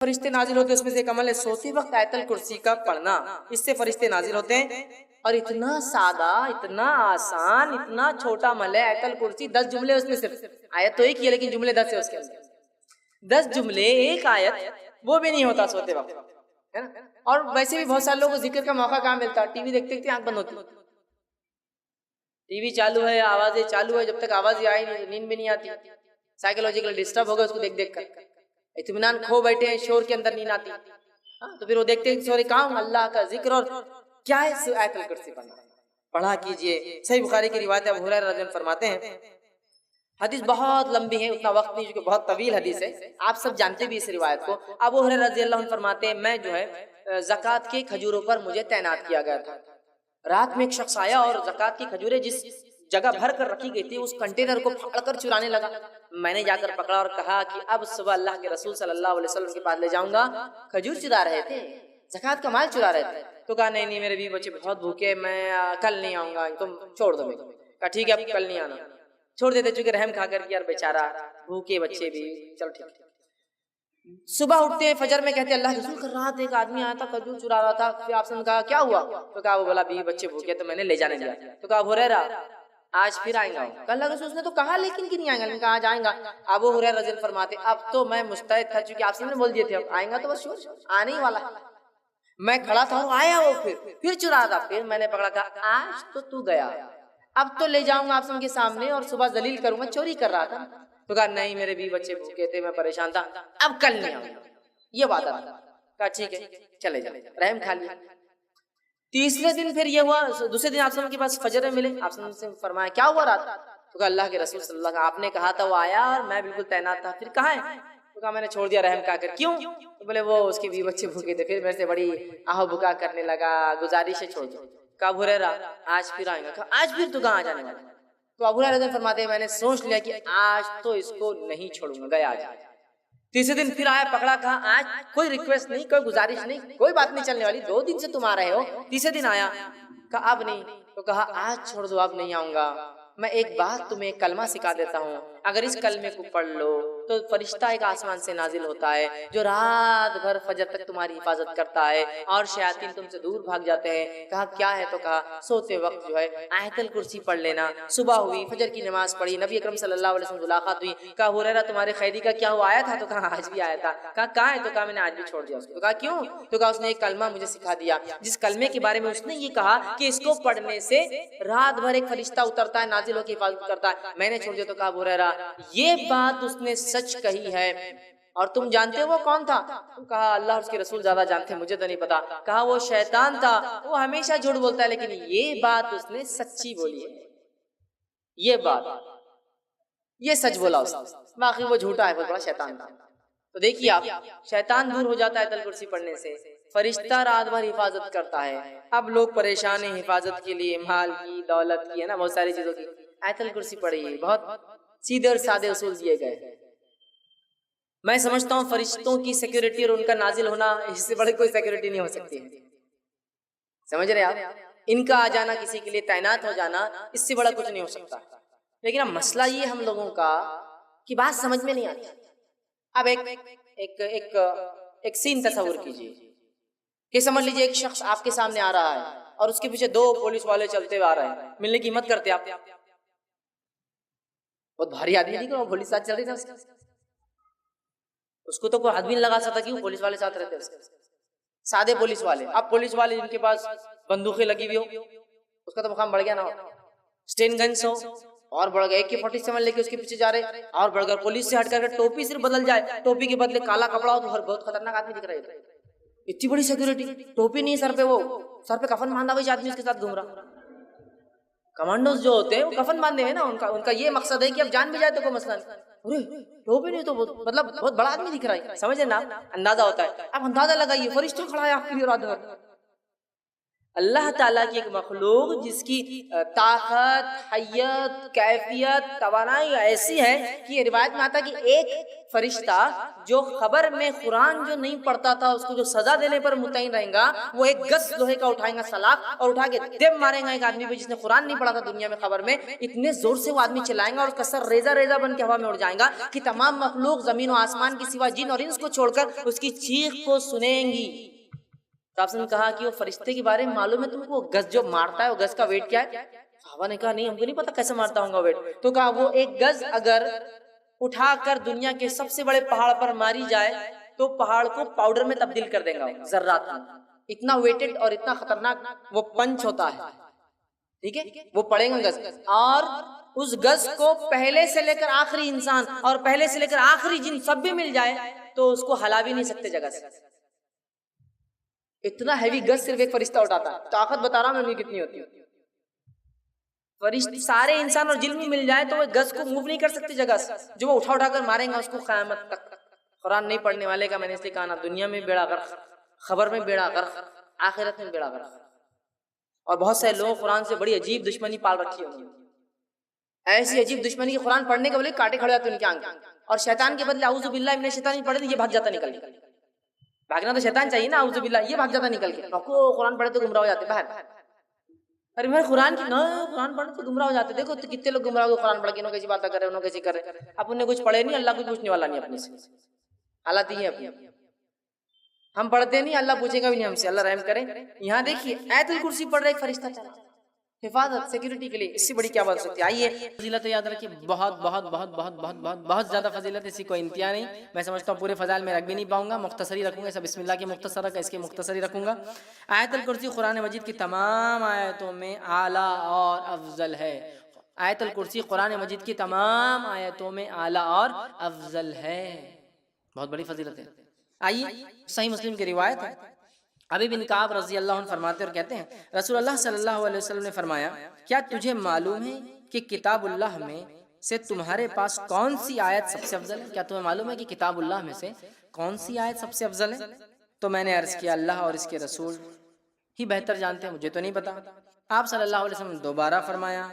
फरिश्ते नाजिल होते हैं, उसमें से एक अमल है सोते वक्त आयतल कुर्सी का पढ़ना, इससे फरिश्ते नाजिल होते हैं। और इतना सादा, इतना आसान, इतना छोटा अमल है आयतल कुर्सी। 10 जुमले उसमें, सिर्फ आयत तो एक ही है लेकिन जुमले 10 है उसके अंदर। 10 जुमले, एक आयत, वो भी नहीं होता सोते वक्त, है ना। और वैसे भी बहुत सारे लोगों को जिक्र का मौका कहाँ मिलता, टीवी देखते देखते आंख बंद होती, टीवी चालू है, आवाजें चालू है, जब तक आवाज आई नहीं नींद भी नहीं आती, साइकोलॉजिकल डिस्टर्ब हो गया उसको देख देख कर, इत्मीनान खो बैठे हैं, शोर के अंदर नींद आती। हाँ, तो फिर वो देखते हैं सॉरी काम अल्लाह का जिक्र और क्या है आयतुल कुर्सी पढ़ा कीजिए। सही बुखारी की रिवायत है, अबू हुरैरा रज़ी अल्लाह अन्हु फरमाते हैं, हदीस बहुत लंबी है, उतना वक्त नहीं, क्योंकि बहुत तवील हदीस है, आप सब जानते भी इस रिवायत को। अबू हुरैरा रज़ी अल्लाह अन्हु फरमाते हैं, मैं जो है ज़कात के खजूरों पर मुझे तैनात किया गया था। रात में एक शख्स आया और ज़कात की खजूरें जिस जगह भर कर रखी गई थी उस कंटेनर को फाड़कर चुराने लगा। मैंने जाकर पकड़ा और कहा कि अब सुबह अल्लाह के रसूल सल्लल्लाहु अलैहि वसल्लम के पास ले जाऊंगा, खजूर चुरा रहे थे, ज़कात का माल चुरा रहे थे। तो कहा नहीं नहीं, मेरे बीवी बच्चे बहुत भूखे, मैं कल नहीं आऊंगा, तुम छोड़ दो मेरे। कहा ठीक है, अब कल नहीं आना, छोड़ देते, चूंकि रहम खा कर यार बेचारा भूखे बच्चे भी, चलो ठीक। सुबह उठते हैं, फजर में कहते हैं अल्लाह के रसूल, कर रात एक आदमी आया था खजूर चुरा रहा था, फिर आपसे कहा क्या हुआ? तो कहा वो बोला बीवी बच्चे भूखे तो मैंने ले जाने दिया। तो कहा अबू हुरैरा आज फिर आएगा? कल रसूल उसने तो कहा लेकिन कि नहीं आएगा, लेकिन कहा आज आएगा। अबू हुरैरा रज़ी अल्लाह फरमाते अब तो मैं मुस्तैद था, क्योंकि आपसे मैंने बोल दिए थे अब आएगा तो बस आने ही वाला। मैं खड़ा था, आया वो फिर चुरा था, फिर मैंने पकड़ा, कहा आज तो तू गया, अब तो ले जाऊंगा आप सबके सामने और सुबह जलील करूंगा, चोरी कर रहा था। तो कहा नहीं, मेरे भी बच्चे भूखे थे, मैं परेशान था, अब कल नहीं आऊंगा, ये बात था। कहा ठीक है चले जाए, रहम खा लिया। तीसरे दिन फिर ये हुआ, दूसरे दिन आप के पास फजर में मिले, आप से फरमाया क्या हुआ रात? तो कहा अल्लाह के रसूल सल्लल्लाहु अलैहि वसल्लम आपने कहा था वो आया और मैं बिल्कुल तैनात था, फिर कहाँ है? तो कहा मैंने छोड़ दिया रहम खा कर। क्यों? तो बोले वो उसके भी बच्चे भूखे थे, फिर मेरे से बड़ी आह बुका करने लगा, गुजारिश है छोड़ दो। कहा अबू हुरैरा आज फिर आएगा? कहा आज फिर तो कहाँ जाने वाला? तो अबू हुरैरा फरमाते मैंने सोच लिया कि आज तो इसको नहीं छोड़ूंगा, गया आज। तीसरे दिन फिर आया, पकड़ा, कहा आज कोई रिक्वेस्ट नहीं, कोई गुजारिश नहीं, कोई बात नहीं चलने वाली, 2 दिन से तुम आ रहे हो। तीसरे दिन आया, कहा अब नहीं, तो कहा आज छोड़ दो, अब नहीं आऊंगा, मैं एक बात तुम्हें कलमा सिखा देता हूँ, अगर इस कलमे को पढ़ लो तो फरिश्ता एक आसमान से नाजिल होता है जो रात भर फजर तक तुम्हारी हिफाजत करता है और शयातीन तुमसे दूर भाग जाते हैं। कहा क्या है? तो कहा सोते वक्त जो है आयतल कुर्सी पढ़ लेना। सुबह हुई, फजर की नमाज पढ़ी, नबी अकरम सल्लल्लाहु अलैहि वसल्लम से मुलाकात हुई। कहा हुरैरा तुम्हारे खैदी का क्या हुआ, आया था? तो कहा आज भी आया था। कहा कहाँ है? तो कहा मैंने आज भी छोड़ दिया उसको। तो कहा क्यों? तो कहा उसने एक कलमा मुझे सिखा दिया, जिस कलमे के बारे में उसने ये कहा कि इसको पढ़ने से रात भर एक फरिश्ता उतरता है, नाजिल होकर हिफाजत करता है, मैंने छोड़ दिया। तो कहा हुरैरा ये बात उसने सच कही है, और तुम जानते हो वो कौन था? तो कहा अल्लाह उसके रसूल ज्यादा जानते हैं, मुझे तो नहीं पता। कहा वो शैतान था, वो हमेशा झूठ बोलता है, लेकिन ये बात उसने सच्ची बोली है, ये बात ये सच बोला उसने, बाकी वो झूठा है, वो बड़ा शैतान था। तो देखिए आप, शैतान दूर हो जाता है आयतल कुर्सी पढ़ने से, फरिश्ता रात भर हिफाजत करता है। अब लोग परेशान हैं हिफाजत के लिए, माल की, दौलत की, है ना, बहुत सारी चीजों की। आयतल कुर्सी पढ़िए, बहुत सीधे और सादे उसूल दिए गए। मैं समझता हूँ फरिश्तों की सिक्योरिटी और उनका नाजिल होना, इससे बड़ी कोई सिक्योरिटी नहीं हो सकती है। समझ रहे आप? इनका आ जाना, किसी के लिए तैनात हो जाना, इससे बड़ा कुछ नहीं हो सकता। लेकिन अब मसला ये हम लोगों का कि बात समझ में नहीं आती। अब एक सीन तस्वीर कीजिए कि समझ लीजिए एक शख्स आपके सामने आ रहा है और उसके पीछे 2 पुलिस वाले चलते हुए आ रहे हैं, मिलने की हिम्मत करते आप? बहुत भारी आदमी दिख रहा, पुलिस साथ चल रही था, उसको तो कोई हाथ भी नहीं लगा सकता, क्यों? पुलिस वाले साथ रहते हैं, सादे पुलिस वाले। अब पुलिस वाले जिनके पास बंदूकें लगी हुई हो, उसका तो मुकाम बढ़ गया ना, स्टेन गन्स हो और बढ़ गया, AK-47 लेके उसके पीछे जा रहे और बढ़ गया। पुलिस से हट करके टोपी सिर्फ बदल जाए, टोपी के बदले काला कपड़ा हो तो बहुत खतरनाक आदमी दिख रहा है। इतनी बड़ी सिक्योरिटी, टोपी नहीं सर पे, वो सर पे कफन बांधा हुआ आदमी उसके साथ घूम रहा। कमांडोज जो होते हैं वो कफन बांधे हैं ना, उनका ये मकसद है कि अब जान भी जाए तो कोई मसला नहीं। अरे टोपी नहीं तो मतलब बहुत बड़ा आदमी दिख रहा है, समझे ना, अंदाजा होता है। अब अंदाजा लगाइए, फरिश्ता खड़ा है आपके लिए रात भर। अल्लाह ताला की एक मखलूक जिसकी ताकत, हय्यत, कैफियत, तवानाई ऐसी है कि ये रिवायत में आता कि एक फरिश्ता जो खबर में कुरान जो नहीं पढ़ता था उसको जो सजा देने पर मुतैन रहेगा, वो एक गज लोहे का उठाएगा सलाख और उठा के देव मारेगा एक आदमी पे जिसने कुरान नहीं पढ़ा था दुनिया में। खबर में इतने जोर से वो आदमी चलाएगा और उसका सर रेजा रेजा बन के हवा में उड़ जाएगा कि तमाम मखलूक जमीन और आसमान की सिवा जिन और इंस को छोड़कर उसकी चीख को सुनेंगी। तो आपने कहा कि वो फरिश्ते के बारे में मालूम है तुमको, गज जो मारता है वो गज का वेट क्या है? साहबा ने कहा नहीं, हमको नहीं पता कैसे मारता होगा वेट। तो कहा वो एक गज अगर उठाकर दुनिया के सबसे बड़े पहाड़ पर मारी जाए तो पहाड़ को पाउडर में तब्दील कर देगा जर्रात में। इतना वेटेड और इतना खतरनाक वो पंच होता है, ठीक है। वो पड़ेगा गज और उस गज को पहले से लेकर आखिरी इंसान और पहले से लेकर आखिरी जिन सब भी मिल जाए तो उसको हला भी नहीं सकते जगह से। इतना हैवी गज सिर्फ एक फरिश्ता उठाता है। ताकत बता रहा हूं मैं कितनी होती है। फरिश्ते सारे इंसान और जिन भी मिल जाए तो वो गज को मूव नहीं कर सकते जगह से, जो वो उठा उठाकर मारेंगे उसको क़यामत तक। कुरान नहीं पढ़ने वाले का मैंने इसलिए कहा ना, दुनिया में बेड़ा गर्क, खबर में बेड़ा गर्क, आखिरत में बेड़ा गर्क। और बहुत सारे लोग कुरान से बड़ी अजीब दुश्मनी पाल रखी होगी, ऐसी अजीब दुश्मनी की कुरान पढ़ने के बदले काटे खड़े जाते उनके आंख, और शैतान के बदले औज़ु बिल्लाहि मिनश शैतान पढ़े ये भाग जाता निकल के। भागना तो शैतान चाहिए ना, औज़ु बिल्लाह, ये भाग जाता निकल के। नको कुरान पढ़े तो गुमराह हो जाते बाहर। अरे भाई कुरान की ना, कुरान पढ़े तो गुमराह हो जाते। देखो तो कितने लोग गुमराह हो कुरान पढ़ के, नो कैसी बातें कर रहे, नो कैसी कर रहे। अब उन्हें कुछ पढ़े नहीं, अल्लाह कुछ पूछने वाला नहीं अपने से। हालात ये अपनी, हम पढ़ते नहीं, अल्लाह पूछेगा भी नहीं हमसे, अल्लाह रहम करे। यहाँ देखिए आयतुल कुर्सी पढ़ रहा एक फरिश्ता चला, हिफाजत सिक्योरिटी के लिए, इससे बड़ी क्या बात सकती है। आइए फजीलत याद रखिए, बहुत बहुत बहुत बहुत बहुत बहुत बहुत ज्यादा फजीलत, इसी कोई इंतहा नहीं। मैं समझता हूँ पूरे फजाइल में रख भी नहीं पाऊंगा, मुख्तसरी रखूंगा। सब बिस्मिल्लाह की मुख्तसर का, इसके मुख्तसरी रखूंगा। आयतुल कुर्सी कुरान मजीद की तमाम आयतों में आला और अफजल है। आयतुल कुर्सी कुरान मजीद की तमाम आयतों में आला और अफजल है, बहुत बड़ी फजीलत है। आइए सही मुस्लिम की रिवायत है, अबी बिन काब रजी अल्लाह अन्हु फरमाते और कहते हैं रसूलुल्लाह सल्लल्लाहु अलैहि वसल्लम ने फरमाया, क्या तुझे मालूम है कि किताबुल्लाह में से तुम्हारे पास कौन सी आयत सबसे अफजल है? क्या तुम्हें मालूम है कि किताबुल्लाह में से कौन सी आयत सबसे अफजल है? तो मैंने अर्ज किया अल्लाह और इसके रसूल ही बेहतर जानते हैं, मुझे तो नहीं पता। आप सल्लल्लाहु अलैहि वसल्लम दोबारा फरमाया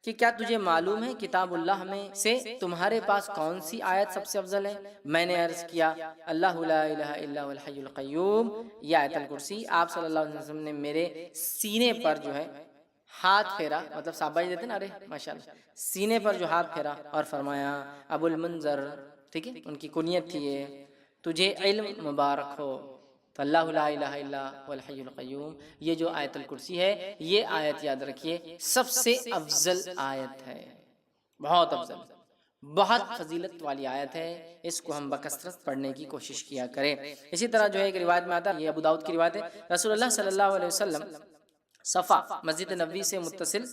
कि क्या तुझे मालूम है किताबुल्लाह में से तुम्हारे पास कौन सी आयत सबसे अफजल है? मैंने अर्ज किया अल्लाहु ला इलाहा इल्ला हुवल हय्युल क़य्यूम, ये आयतुल कुर्सी। आप सल्लल्लाहु अलैहि वसल्लम ने मेरे सीने पर जो है हाथ फेरा, मतलब शाबाश देते ना, अरे माशाल्लाह, सीने पर जो हाथ फेरा और फरमाया अबुल मुंजर, ठीक है, उनकी कुनियत थी ये, तुझे इल्म मुबारक हो। तो अल्लाहु ला इलाहा इल्ला हुवल हय्युल क़य्यूम, ये जो आयतुल कुर्सी है, ये आयत याद रखिए सबसे अफजल आयत है, बहुत अफजल, बहुत फजीलत वाली आयत है। इसको हम बकसरत पढ़ने की कोशिश किया करें। इसी तरह जो है एक रिवायत में आता है, ये अबू दाऊद की रिवायत है, रसूलुल्लाह सल्लल्लाहु अलैहि वसल्लम सफ़ा मस्जिद नबी से मुत्तसिल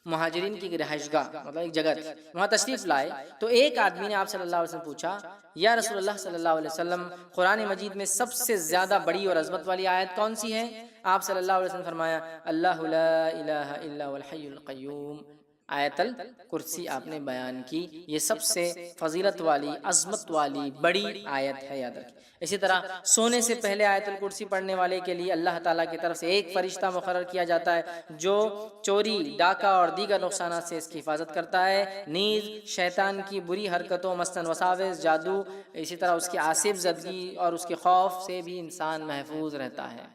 मुहाजिरीन की रिहाइशगाह, मतलब एक जगह थी, वहाँ तशरीफ लाए। तो एक आदमी ने आप सल्लल्लाहु अलैहि वसल्लम पूछा, या रसूलुल्लाह सल्लल्लाहु अलैहि वसल्लम कुरान मजीद में सबसे ज्यादा बड़ी और अजमत वाली आयत कौन सी है? आप सल्लल्लाहु अलैहि वसल्लम फरमाया अल्लाहु ला इलाहा इल्ला हुवल हय्युल क़य्यूम, आयतल कुर्सी आपने बयान की। ये सबसे फजीलत वाली, अजमत वाली बड़ी आयत है, याद रखिए। इसी तरह सोने से पहले आयतुल कुर्सी पढ़ने वाले के लिए अल्लाह ताला की तरफ से एक फरिश्ता मुकर्रर किया जाता है जो चोरी, डाका और दीगर नुकसान से इसकी हिफाजत करता है। नीज शैतान की बुरी हरकतों, मस्तन वसाविस, जादू, इसी तरह उसकी आसिफ ज़दगी और उसके खौफ से भी इंसान महफूज रहता है।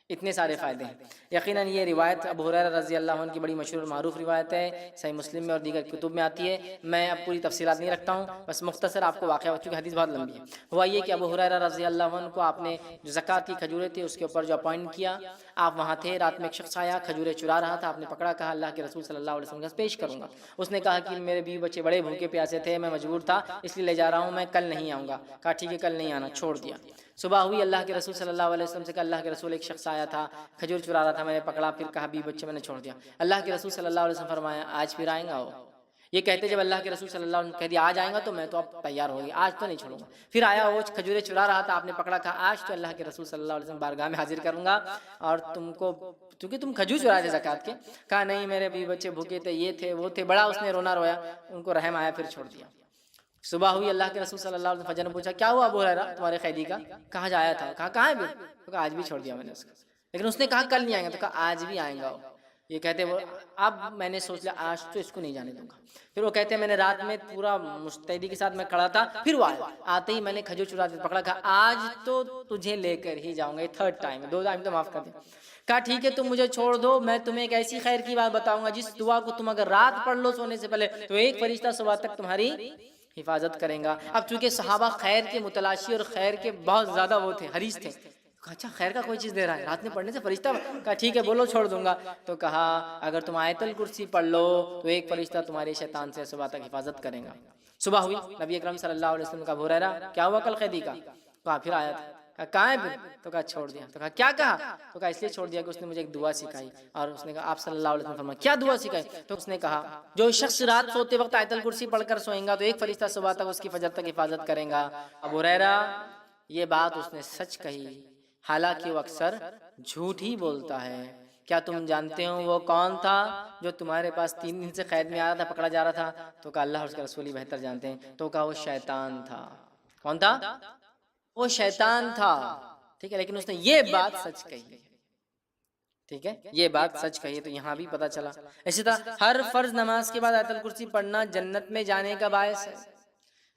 इतने सारे फ़ायदे हैं। यकीनन ये रिवायत अबू हुरैरा रज़ी अल्लाह अन्हु की बड़ी मशहूर मारूफ रिवायत है, सही मुस्लिम में और दीगर कुतुब में आती है। मैं अब पूरी तफसीलात नहीं रखता हूँ, बस मुख्तसर आपको वाक़या, चूँकि हदीस बहुत लंबी है। हुआ ये कि अबू हुरैरा रज़ी अल्लाह अन्हु को आपने जो ज़कात की खजूरें थी उसके ऊपर जो अपॉइंट किया, आप वहाँ थे, रात में एक शख्स आया, खजूरें चुरा रहा था, आपने पकड़ा, कहा अल्लाह के रसूल सल्लल्लाहु अलैहि वसल्लम पेश करूँगा। उसने कहा कि मेरे बीवी बच्चे बड़े भूखे प्यासे थे, मैं मजबूर था इसलिए ले जा रहा हूँ, मैं कल नहीं आऊँगा। कहा ठीक है कल नहीं आना, छोड़ दिया। सुबह हुई, अल्लाह के रसूल सल्लल्लाहु अलैहि वसल्लम से कहा अल्लाह के रसूल एक शख्स आया था, खजूर चुरा रहा था, मैंने पकड़ा, फिर कहा बीवी बच्चे मैंने छोड़ दिया। अल्लाह के रसूल सल्लल्लाहु अलैहि वसल्लम फरमाया आज फिर आएगा वो। ये कहते जब अल्लाह के रसूल सल्लल्लाहु अलैहि वसल्लम कह दिया आज आएगा तो मैं तो अब तैयार हो गया, आज तो नहीं छोड़ूंगा। फिर आया वो खजूरें चुरा रहा था, आपने पकड़ा, कहा आज तो अल्लाह के रसूल सल्लल्लाहु अलैहि वसल्लम बारगाह में हाजिर करूंगा और तुमको, क्योंकि तुम खजूर चुराए थे ज़कात के। कहा नहीं मेरे बीवी बच्चे भूखे थे, ये थे वो थे, बड़ा उसने रोना रोया, उनको रहम आया, फिर छोड़ दिया। सुबह हुई, अल्लाह के रसूल सल्लल्लाहु अलैहि वसल्लम फजर ने पूछा क्या हुआ अबू हुरैरा तुम्हारे कैदी का, कहाँ जाया था? कहा कहाँ है भी? तो कहा आज भी छोड़ दिया मैंने उसको। लेकिन उसने कहा कल नहीं आएगा, तो कहा आज भी आएगा। ये कहते वो, अब मैंने सोच लिया आज तो इसको नहीं जाने दूंगा। फिर वो कहते हैं मैंने रात में पूरा मुस्तैदी के साथ मैं खड़ा था, फिर वो आया, आते ही मैंने खजूर चुरा के पकड़ा, कहा आज तो तुझे लेकर ही जाऊंगा, ये थर्ड टाइम, 2 टाइम तो माफ कर दे। कहा ठीक है तुम मुझे छोड़ दो, मैं तुम्हें एक ऐसी खैर की बात बताऊंगा जिस दुआ को तुम अगर रात पढ़ लो सोने से पहले तो एक फरिश्ता सुबह तक तुम्हारी हिफाजत करेगा। अब चूंकि सहाबा खैर के मुतलाशी और खैर के बहुत ज्यादा वो थे, हरीस थे, अच्छा खैर का कोई चीज़ दे रहा है, रात में पढ़ने से फरिश्ता। कहा ठीक है बोलो छोड़ दूंगा। तो कहा अगर तुम आयतल कुर्सी पढ़ लो तो एक फरिश्ता तुम्हारे शैतान से सुबह तक हिफाजत करेगा। सुबह हुई, नबी अकरम सल्लल्लाहु अलैहि वसल्लम का अबू हुरैरा क्या हुआ कल कैदी का? कहा फिर आया था। कहा कहाँ है फिर? तो कहा छोड़ दिया। तो कहा क्या कहा? तो कहा इसलिए छोड़ दिया कि उसने मुझे एक दुआ सिखाई। और उसने कहा आप सल्लल्लाहु अलैहि वसल्लम फरमाया क्या दुआ सिखाई? तो उसने कहा जो शख्स रात सोते वक्त आयतल कुर्सी पढ़कर सोएगा तो एक फरिश्ता सुबह तक उसकी फजर तक हिफाजत करेगा। अबू हुरैरा ये बात उसने सच कही, हालांकि वो अक्सर झूठ ही बोलता है। क्या तुम जानते हो वो कौन था जो तुम्हारे पास 3 दिन से कैद में आ रहा था, पकड़ा जा रहा था? तो कहा अल्लाह और उसके रसूल ही बेहतर जानते हैं। तो कहा वो शैतान था। कौन था? वो शैतान था। ठीक है, लेकिन उसने ये बात सच कही। ठीक है, ये बात सच कही। तो यहाँ भी पता चला। इसी तरह हर फर्ज नमाज के बाद आयतल कुर्सी पढ़ना जन्नत में जाने का बायस है।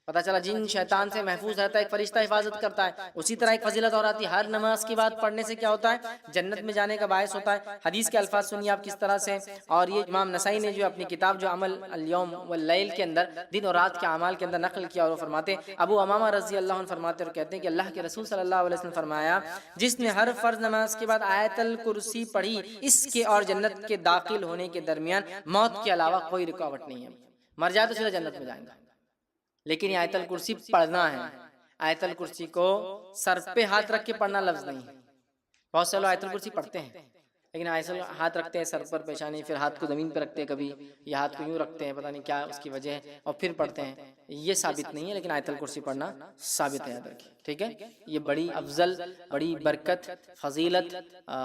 पता चला जिन शैतान से महफूज रहता है एक फरिश्ता हिफाजत करता है। उसी तरह एक फजीलत और आती है, हर नमाज के बाद पढ़ने से क्या होता है? जन्नत में जाने का बायस होता है। हदीस के अल्फाज सुनिए आप किस तरह से। और ये इमाम नसाई ने जो अपनी किताब जो अमल अल-यौम वल लैल के अंदर दिन और रात के अमाल के अंदर नकल किया, और वो फरमाते अबू अमामा रजी अल्लाह अन्हु फरमाते और कहते हैं कि अल्लाह के रसूल सल्लल्लाहु अलैहि वसल्लम फरमाया जिसने हर फर्ज नमाज के बाद आयतल कुर्सी पढ़ी इसके और जन्नत के दाखिल होने के दरमियान मौत के अलावा कोई रुकावट नहीं है। मर जाए तो सीधा जन्नत में जाएंगे, लेकिन ये आयतल कुर्सी पढ़ना है। आयतल कुर्सी को सर पे हाथ रख के पढ़ना लफ्ज नहीं है। बहुत से लोग आयतल कुर्सी पढ़ते हैं लेकिन आयतल हाथ रखते हैं सर पर पेशानी, फिर हाथ को जमीन पर रखते हैं, कभी ये हाथ को यूं रखते हैं, पता नहीं क्या उसकी वजह है, और फिर पढ़ते हैं। ये साबित नहीं है, लेकिन आयतल कुर्सी पढ़ना साबित है, याद रखिए। ठीक है, ये बड़ी अफजल, बड़ी बरकत, फजीलत,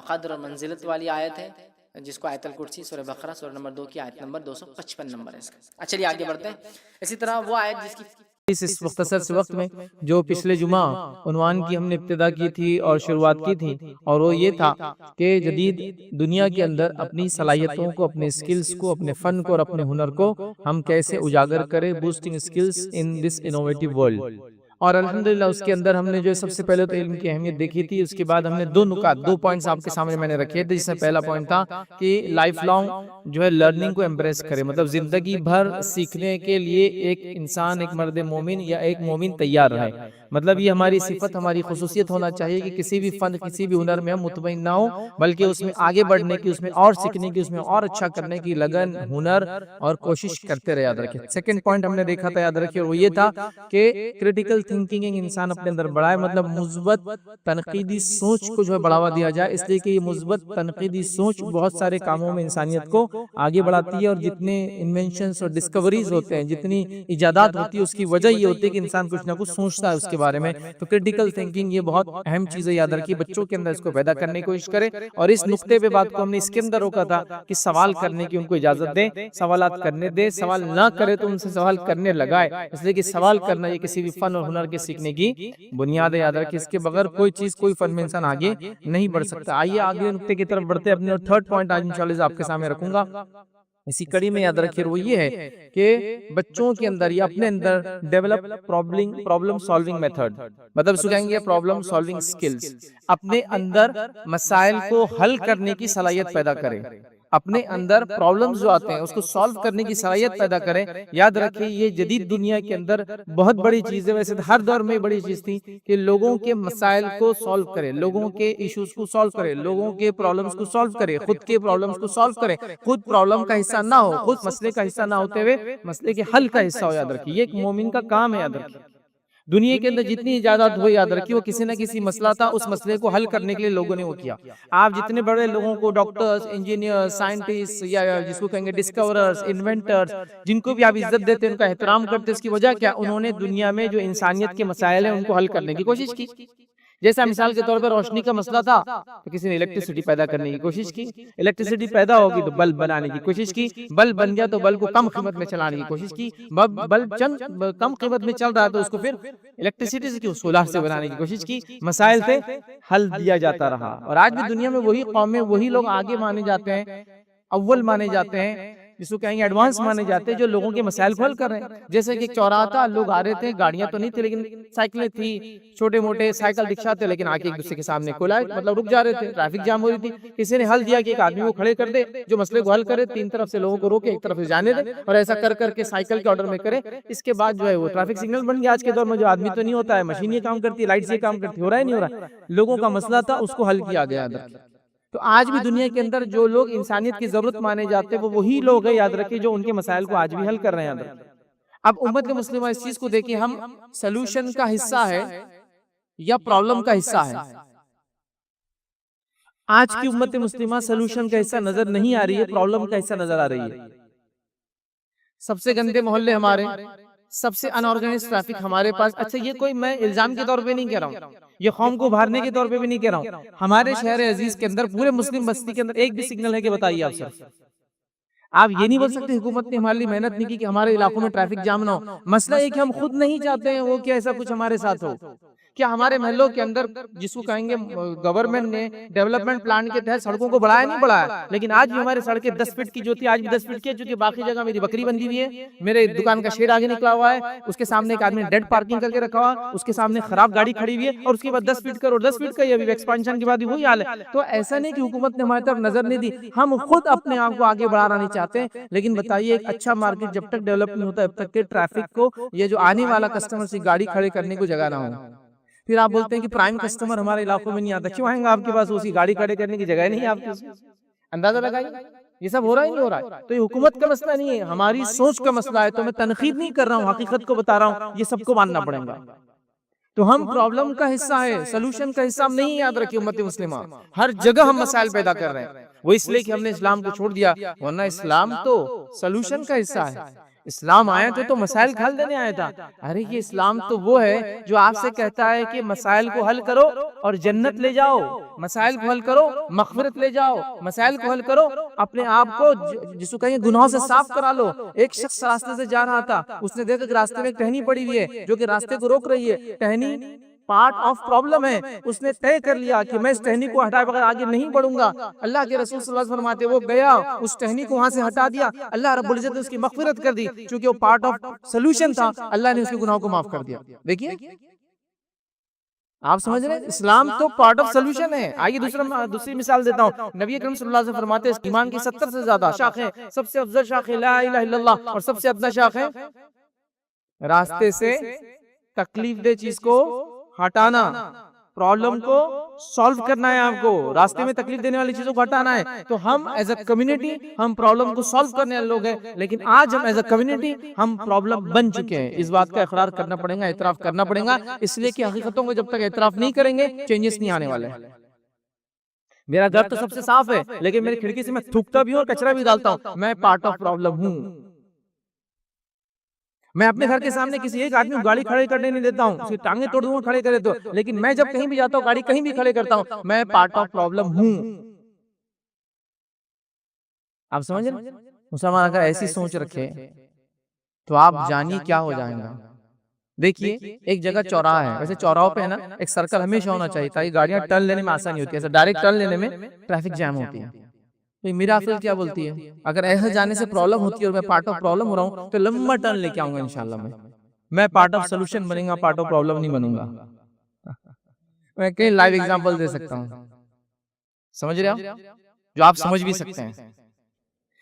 कद्र और मंजिलत वाली आयत है जिसको आयतल कुर्सी सूरह बकरा सूरह नंबर 2 की आयत नंबर 255 नंबर है इसका। अच्छा चलिए आगे बढ़ते हैं। इसी तरह वो आयत जिसकी इस मुख्तसर से वक्त में जो पिछले जुमा उन्वान की हमने इब्तिदा की थी और शुरुआत की थी, और वो ये था कि जदीद दुनिया के अंदर अपनी सलाहियतों को, अपने स्किल्स को, अपने फ़न को और अपने हुनर को हम कैसे उजागर करें, boosting skills in this innovative world. और अल्हम्दुलिल्लाह उसके अंदर हमने जो सबसे पहले तो इल्म की अहमियत देखी थी, उसके बाद हमने 2 नुकात, 2 पॉइंट्स आपके सामने मैंने रखे थे। जिसमें पहला पॉइंट था कि लाइफ लॉन्ग जो है लर्निंग को एम्ब्रेस करे, मतलब जिंदगी भर सीखने के लिए एक इंसान, एक मर्द मोमिन या एक मोमिन तैयार रहे। मतलब ये हमारी सिफत, हमारी खुसूसियत होना चाहिए कि किसी भी फन, किसी भी हुनर में हम मुतमईन ना हो, बल्कि उसमें आगे बढ़ने की, उसमें और सीखने की, उसमें और अच्छा करने की लगन, हुनर और कोशिश करते रहे। याद रखिए। सेकंड पॉइंट हमने देखा था, याद रखिए, वो ये था कि क्रिटिकल थिंकिंग एक इंसान अपने अंदर बढ़ाए, मतलब मुस्बत तनकीदी सोच को जो है बढ़ावा दिया जाए, इसलिए कि ये मुस्बत तनकीदी सोच बहुत सारे कामों में इंसानियत को आगे बढ़ाती है। और जितने इन्वेंशंस और डिस्कवरीज होते हैं, जितनी इजादात होती है, उसकी वजह ये होती है कि इंसान कुछ ना कुछ सोचता है उसके बारे में। तो क्रिटिकल थिंकिंग ये बहुत अहम चीज है, याद रखिए। बच्चों के अंदर इसको पैदा करने की कोशिश करें। और इस नुक्ते पे बात को हमने इसके अंदर रोका था कि सवाल करने की उनको इजाजत दें, सवालात करने दें, सवाल ना करे तो उनसे सवाल करने लगाए, इसलिए कि सवाल करना ये किसी भी फन और हुनर के सीखने की बुनियाद है। याद रखिए, इसके बगैर कोई चीज, कोई फन में इंसान आगे नहीं बढ़ सकता। आइए आगे नुक्ते की तरफ बढ़ते हैं अपने। और थर्ड पॉइंट आज इंशाल्लाह आपके सामने रखूंगा इसी कड़ी में। याद रखिए वो ये है कि बच्चों के अंदर या अपने अंदर डेवलप प्रॉब्लम सॉल्विंग मेथड, मतलब इसको कहेंगे प्रॉब्लम सॉल्विंग स्किल्स। अपने अंदर मसाइल को हल करने की सलाहियत पैदा करें, अपने अंदर प्रॉब्लम्स जो आते हैं उसको सॉल्व करने की सलाहियत पैदा करें। याद रखिए ये जदीद दुनिया के अंदर बहुत बड़ी चीज है। वैसे तो हर दौर में बड़ी चीज थी कि लोगों के मसाइल को सॉल्व करें, लोगों के इश्यूज को सॉल्व करें, लोगों के प्रॉब्लम्स को सॉल्व करें, खुद के प्रॉब्लम्स को सॉल्व करें, खुद प्रॉब्लम का हिस्सा ना हो, खुद मसले का हिस्सा ना होते हुए मसले के हल का हिस्सा हो। याद रखिए ये एक मोमिन का काम है। याद रखिए दुनिया के अंदर जितनी इजाजत हुई, याद रखिए वो किसी न किसी मसला था, उस मसले को हल करने के लिए लोगों ने वो किया। आप जितने बड़े लोगों को, डॉक्टर्स, इंजीनियर्स, साइंटिस्ट या जिसको कहेंगे डिस्कवरर्स, इन्वेंटर्स, जिनको भी आप इज्जत देते हैं, उनका एहतराम करते हैं, उसकी वजह क्या? उन्होंने दुनिया में जो इंसानियत के मसाइल हैं उनको हल करने की कोशिश की। जैसा मिसाल के तौर पर रोशनी का मसला था तो किसी ने इलेक्ट्रिसिटी पैदा करने की कोशिश की, इलेक्ट्रिसिटी पैदा होगी तो बल्ब बनाने की कोशिश की, बल्ब बन गया तो बल्ब को कम कीमत में चलाने की कोशिश की, बल्ब चंद कम कीमत में चल रहा है तो उसको फिर इलेक्ट्रिसिटी से क्यों सोलार से बनाने की कोशिश की, मसाइल थे, हल दिया जाता रहा। और आज भी दुनिया में वही कौमें, वही लोग आगे माने जाते हैं, अव्वल माने जाते हैं, जिसको कहेंगे एडवांस माने जाते हैं, जो लोगों के मसाइल को हल कर रहे हैं। जैसे कि एक चौराहा था, लोग आ रहे थे, गाड़ियां तो नहीं थी लेकिन साइकिलें थी, छोटे मोटे साइकिल रिक्शा थे, लेकिन आके एक दूसरे के सामने कोला, मतलब रुक जा रहे थे, ट्रैफिक जाम हो रही थी। किसी ने हल दिया कि एक आदमी को खड़े कर दे जो मसले को हल करे, तीन तरफ से लोगों को रोके, एक तरफ से जाने दे, और ऐसा कर करके साइकिल के ऑर्डर में करे। इसके बाद जो है वो ट्रैफिक सिग्नल बन गया। आज के दौर में जो आदमी तो नहीं होता है, मशीन ये काम करती है, लाइट से काम करती है, हो रहा है नहीं हो रहा है, लोगों का मसला था, उसको हल किया गया। तो आज भी दुनिया के अंदर जो लोग इंसानियत की जरूरत माने जाते हैं वो वही लोग हैं, याद रखिए, जो उनके मसाइल को आज भी हल कर रहे हैं। याद रखिए, अब उम्मत के मुस्लिम इस चीज को देखिए, हम सलूशन का हिस्सा है या प्रॉब्लम का हिस्सा है। आज की उम्मत मुस्लिमा सलूशन का हिस्सा नजर नहीं आ रही है, प्रॉब्लम का हिस्सा नजर आ रही है। सबसे गंदे मोहल्ले हमारे, सबसे अनऑर्गेनाइज ट्रैफिक हमारे पास। अच्छा, ये कोई मैं इल्जाम के तौर पे नहीं कह रहा हूँ, ये कौम को उभारने के तौर पे भी नहीं कह रहा हूँ। हमारे शहर अजीज के अंदर, पूरे मुस्लिम बस्ती के अंदर एक भी सिग्नल है कि बताइए आप सर। आप ये नहीं बोल सकते हुकूमत ने हमारे लिए मेहनत नहीं की कि हमारे इलाकों में ट्रैफिक जाम ना हो। मसला ये कि हम खुद नहीं चाहते हैं वो कि ऐसा कुछ हमारे साथ हो। क्या हमारे महलों के अंदर, जिसको कहेंगे गवर्नमेंट ने डेवलपमेंट प्लान के तहत सड़कों को बढ़ाया नहीं बढ़ाया, लेकिन आज भी हमारे सड़कें 10 फीट की जो थी आज भी 10 फीट की है, क्योंकि बाकी जगह मेरी बकरी बंधी हुई है, मेरे दुकान का शेड आगे निकला हुआ है, उसके सामने एक आदमी डेड पार्किंग करके रखा हुआ, उसके सामने खराब गाड़ी खड़ी हुई है, और उसके बाद 10 फीट का रोड, 10 फीट का अभी एक्सपेंशन के बाद भी वही हाल है। तो ऐसा नहीं कि हुकूमत ने हमारी तरफ नजर नहीं दी, हम खुद अपने आप को आगे बढ़ाना नहीं चाहते। लेकिन बताइए, एक अच्छा मार्केट जब तक डेवलप नहीं होता, तब तक के ट्रैफिक को, ये जो आने वाला कस्टमर से गाड़ी खड़े करने को जगह ना हो। फिर आप बोलते हैं कि प्राइम कस्टमर हमारे इलाकों में नहीं आता, क्यों आएंगे आपके पास, उसी गाड़ी खड़े करने की जगह नहीं है आपके पास। अंदाजा लगाइए, ये सब हो रहा ही नहीं हो रहा है। तो ये हुकूमत का मसला नहीं है, हमारी सोच का मसला है। तो मैं तनकीद नहीं कर रहा हूँ, हकीकत को बता रहा हूँ, ये सबको मानना पड़ेगा। तो हम प्रॉब्लम का हिस्सा है, सोल्यूशन का हिस्सा हम नहीं। याद रखिए उम्मत मुस्लिमा, हर जगह हम मसाइल पैदा कर रहे हैं, वो इसलिए कि हमने इस्लाम को छोड़ दिया, वरना इस्लाम तो सोल्यूशन का हिस्सा है। इस्लाम आया तो मसाइल हल देने आया था। अरे ये इस्लाम तो वो है जो आपसे कहता है कि मसाइल को हल करो और जन्नत ले जाओ, मसाइल को हल करो, मगफिरत ले जाओ, मसाइल को हल करो, अपने आप को जिसको कहेंगे गुनाहों से साफ करा लो। एक शख्स रास्ते से जा रहा था, उसने देखा कि रास्ते में एक टहनी पड़ी हुई है जो कि रास्ते को रोक रही है। टहनी पार्ट ऑफ प्रॉब्लम है, उसने तय कर लिया कि मैं इस टहनी को हटाए बगैर आगे नहीं बढ़ूंगा। अल्लाह के रसूल सल्लल्लाहु अलैहि वसल्लम फरमाते, वो गया, उस टहनी को वहां से हटा दिया, अल्लाह रब्बुल इज्जत ने उसकी मगफिरत कर दी, क्योंकि वो पार्ट ऑफ सोल्यूशन था, अल्लाह ने उसके गुनाहों को माफ कर दिया। देखिए, आप समझ रहे हैं, इस्लाम तो पार्ट ऑफ सोल्यूशन है। आइए दूसरी मिसाल देता हूँ। नबी अकरम सल्लल्लाहु अलैहि वसल्लम फरमाते हैं, ईमान की 70 से ज्यादा शाखें, सबसे अफजल शाख है ला इलाहा इल्लल्लाह, और सबसे अदना शाख है रास्ते से तकलीफ दे चीज को हटाना, प्रॉब्लम को सॉल्व करना है। आपको रास्ते में तकलीफ देने वाली चीजों को हटाना है। तो हम एज अ कम्युनिटी हम प्रॉब्लम को सॉल्व करने वाले लोग हैं, लेकिन आज हम एज अ कम्युनिटी हम प्रॉब्लम बन चुके हैं। इस बात का इकरार करना पड़ेगा, एतराफ करना पड़ेगा, इसलिए कि हकीकतों को जब तक एतराफ नहीं करेंगे चेंजेस नहीं आने वाले हैं। मेरा घर तो सबसे साफ है, लेकिन मेरी खिड़की से मैं थूकता भी हूँ और कचरा भी डालता हूँ, मैं पार्ट ऑफ प्रॉब्लम हूँ। मैं अपने घर के सामने किसी एक आदमी को गाड़ी खड़े करने नहीं देता हूँ, उसकी टांगे तोड़ दूंगा खड़े करे तो, लेकिन मैं जब कहीं भी जाता हूँ गाड़ी कहीं भी खड़े करता हूँ, मैं पार्ट ऑफ प्रॉब्लम हूँ। आप समझ रहे? मुसलमान अगर ऐसी सोच रखे तो आप जानिए क्या हो जाएगा। देखिए, एक जगह चौराहा है, वैसे चौराहों पे है ना एक सर्कल हमेशा होना चाहिए, ताकि गाड़ियां टर्न लेने में आसानी होती है। ऐसा डायरेक्ट टर्न लेने में ट्रैफिक जैम होती है। तो मेरा अक्ल क्या बोलती है, अगर ऐसे जाने से प्रॉब्लम होती है और मैं पार्ट ऑफ प्रॉब्लम हो रहा हूँ, तो लंबा टर्न लेके आऊंगा इंशाल्लाह। मैं पार्ट ऑफ सोल्यूशन बनेगा, पार्ट ऑफ प्रॉब्लम नहीं बनूंगा। मैं कई लाइव एग्जांपल दे सकता हूँ, समझ रहे हो, जो आप समझ भी सकते हैं।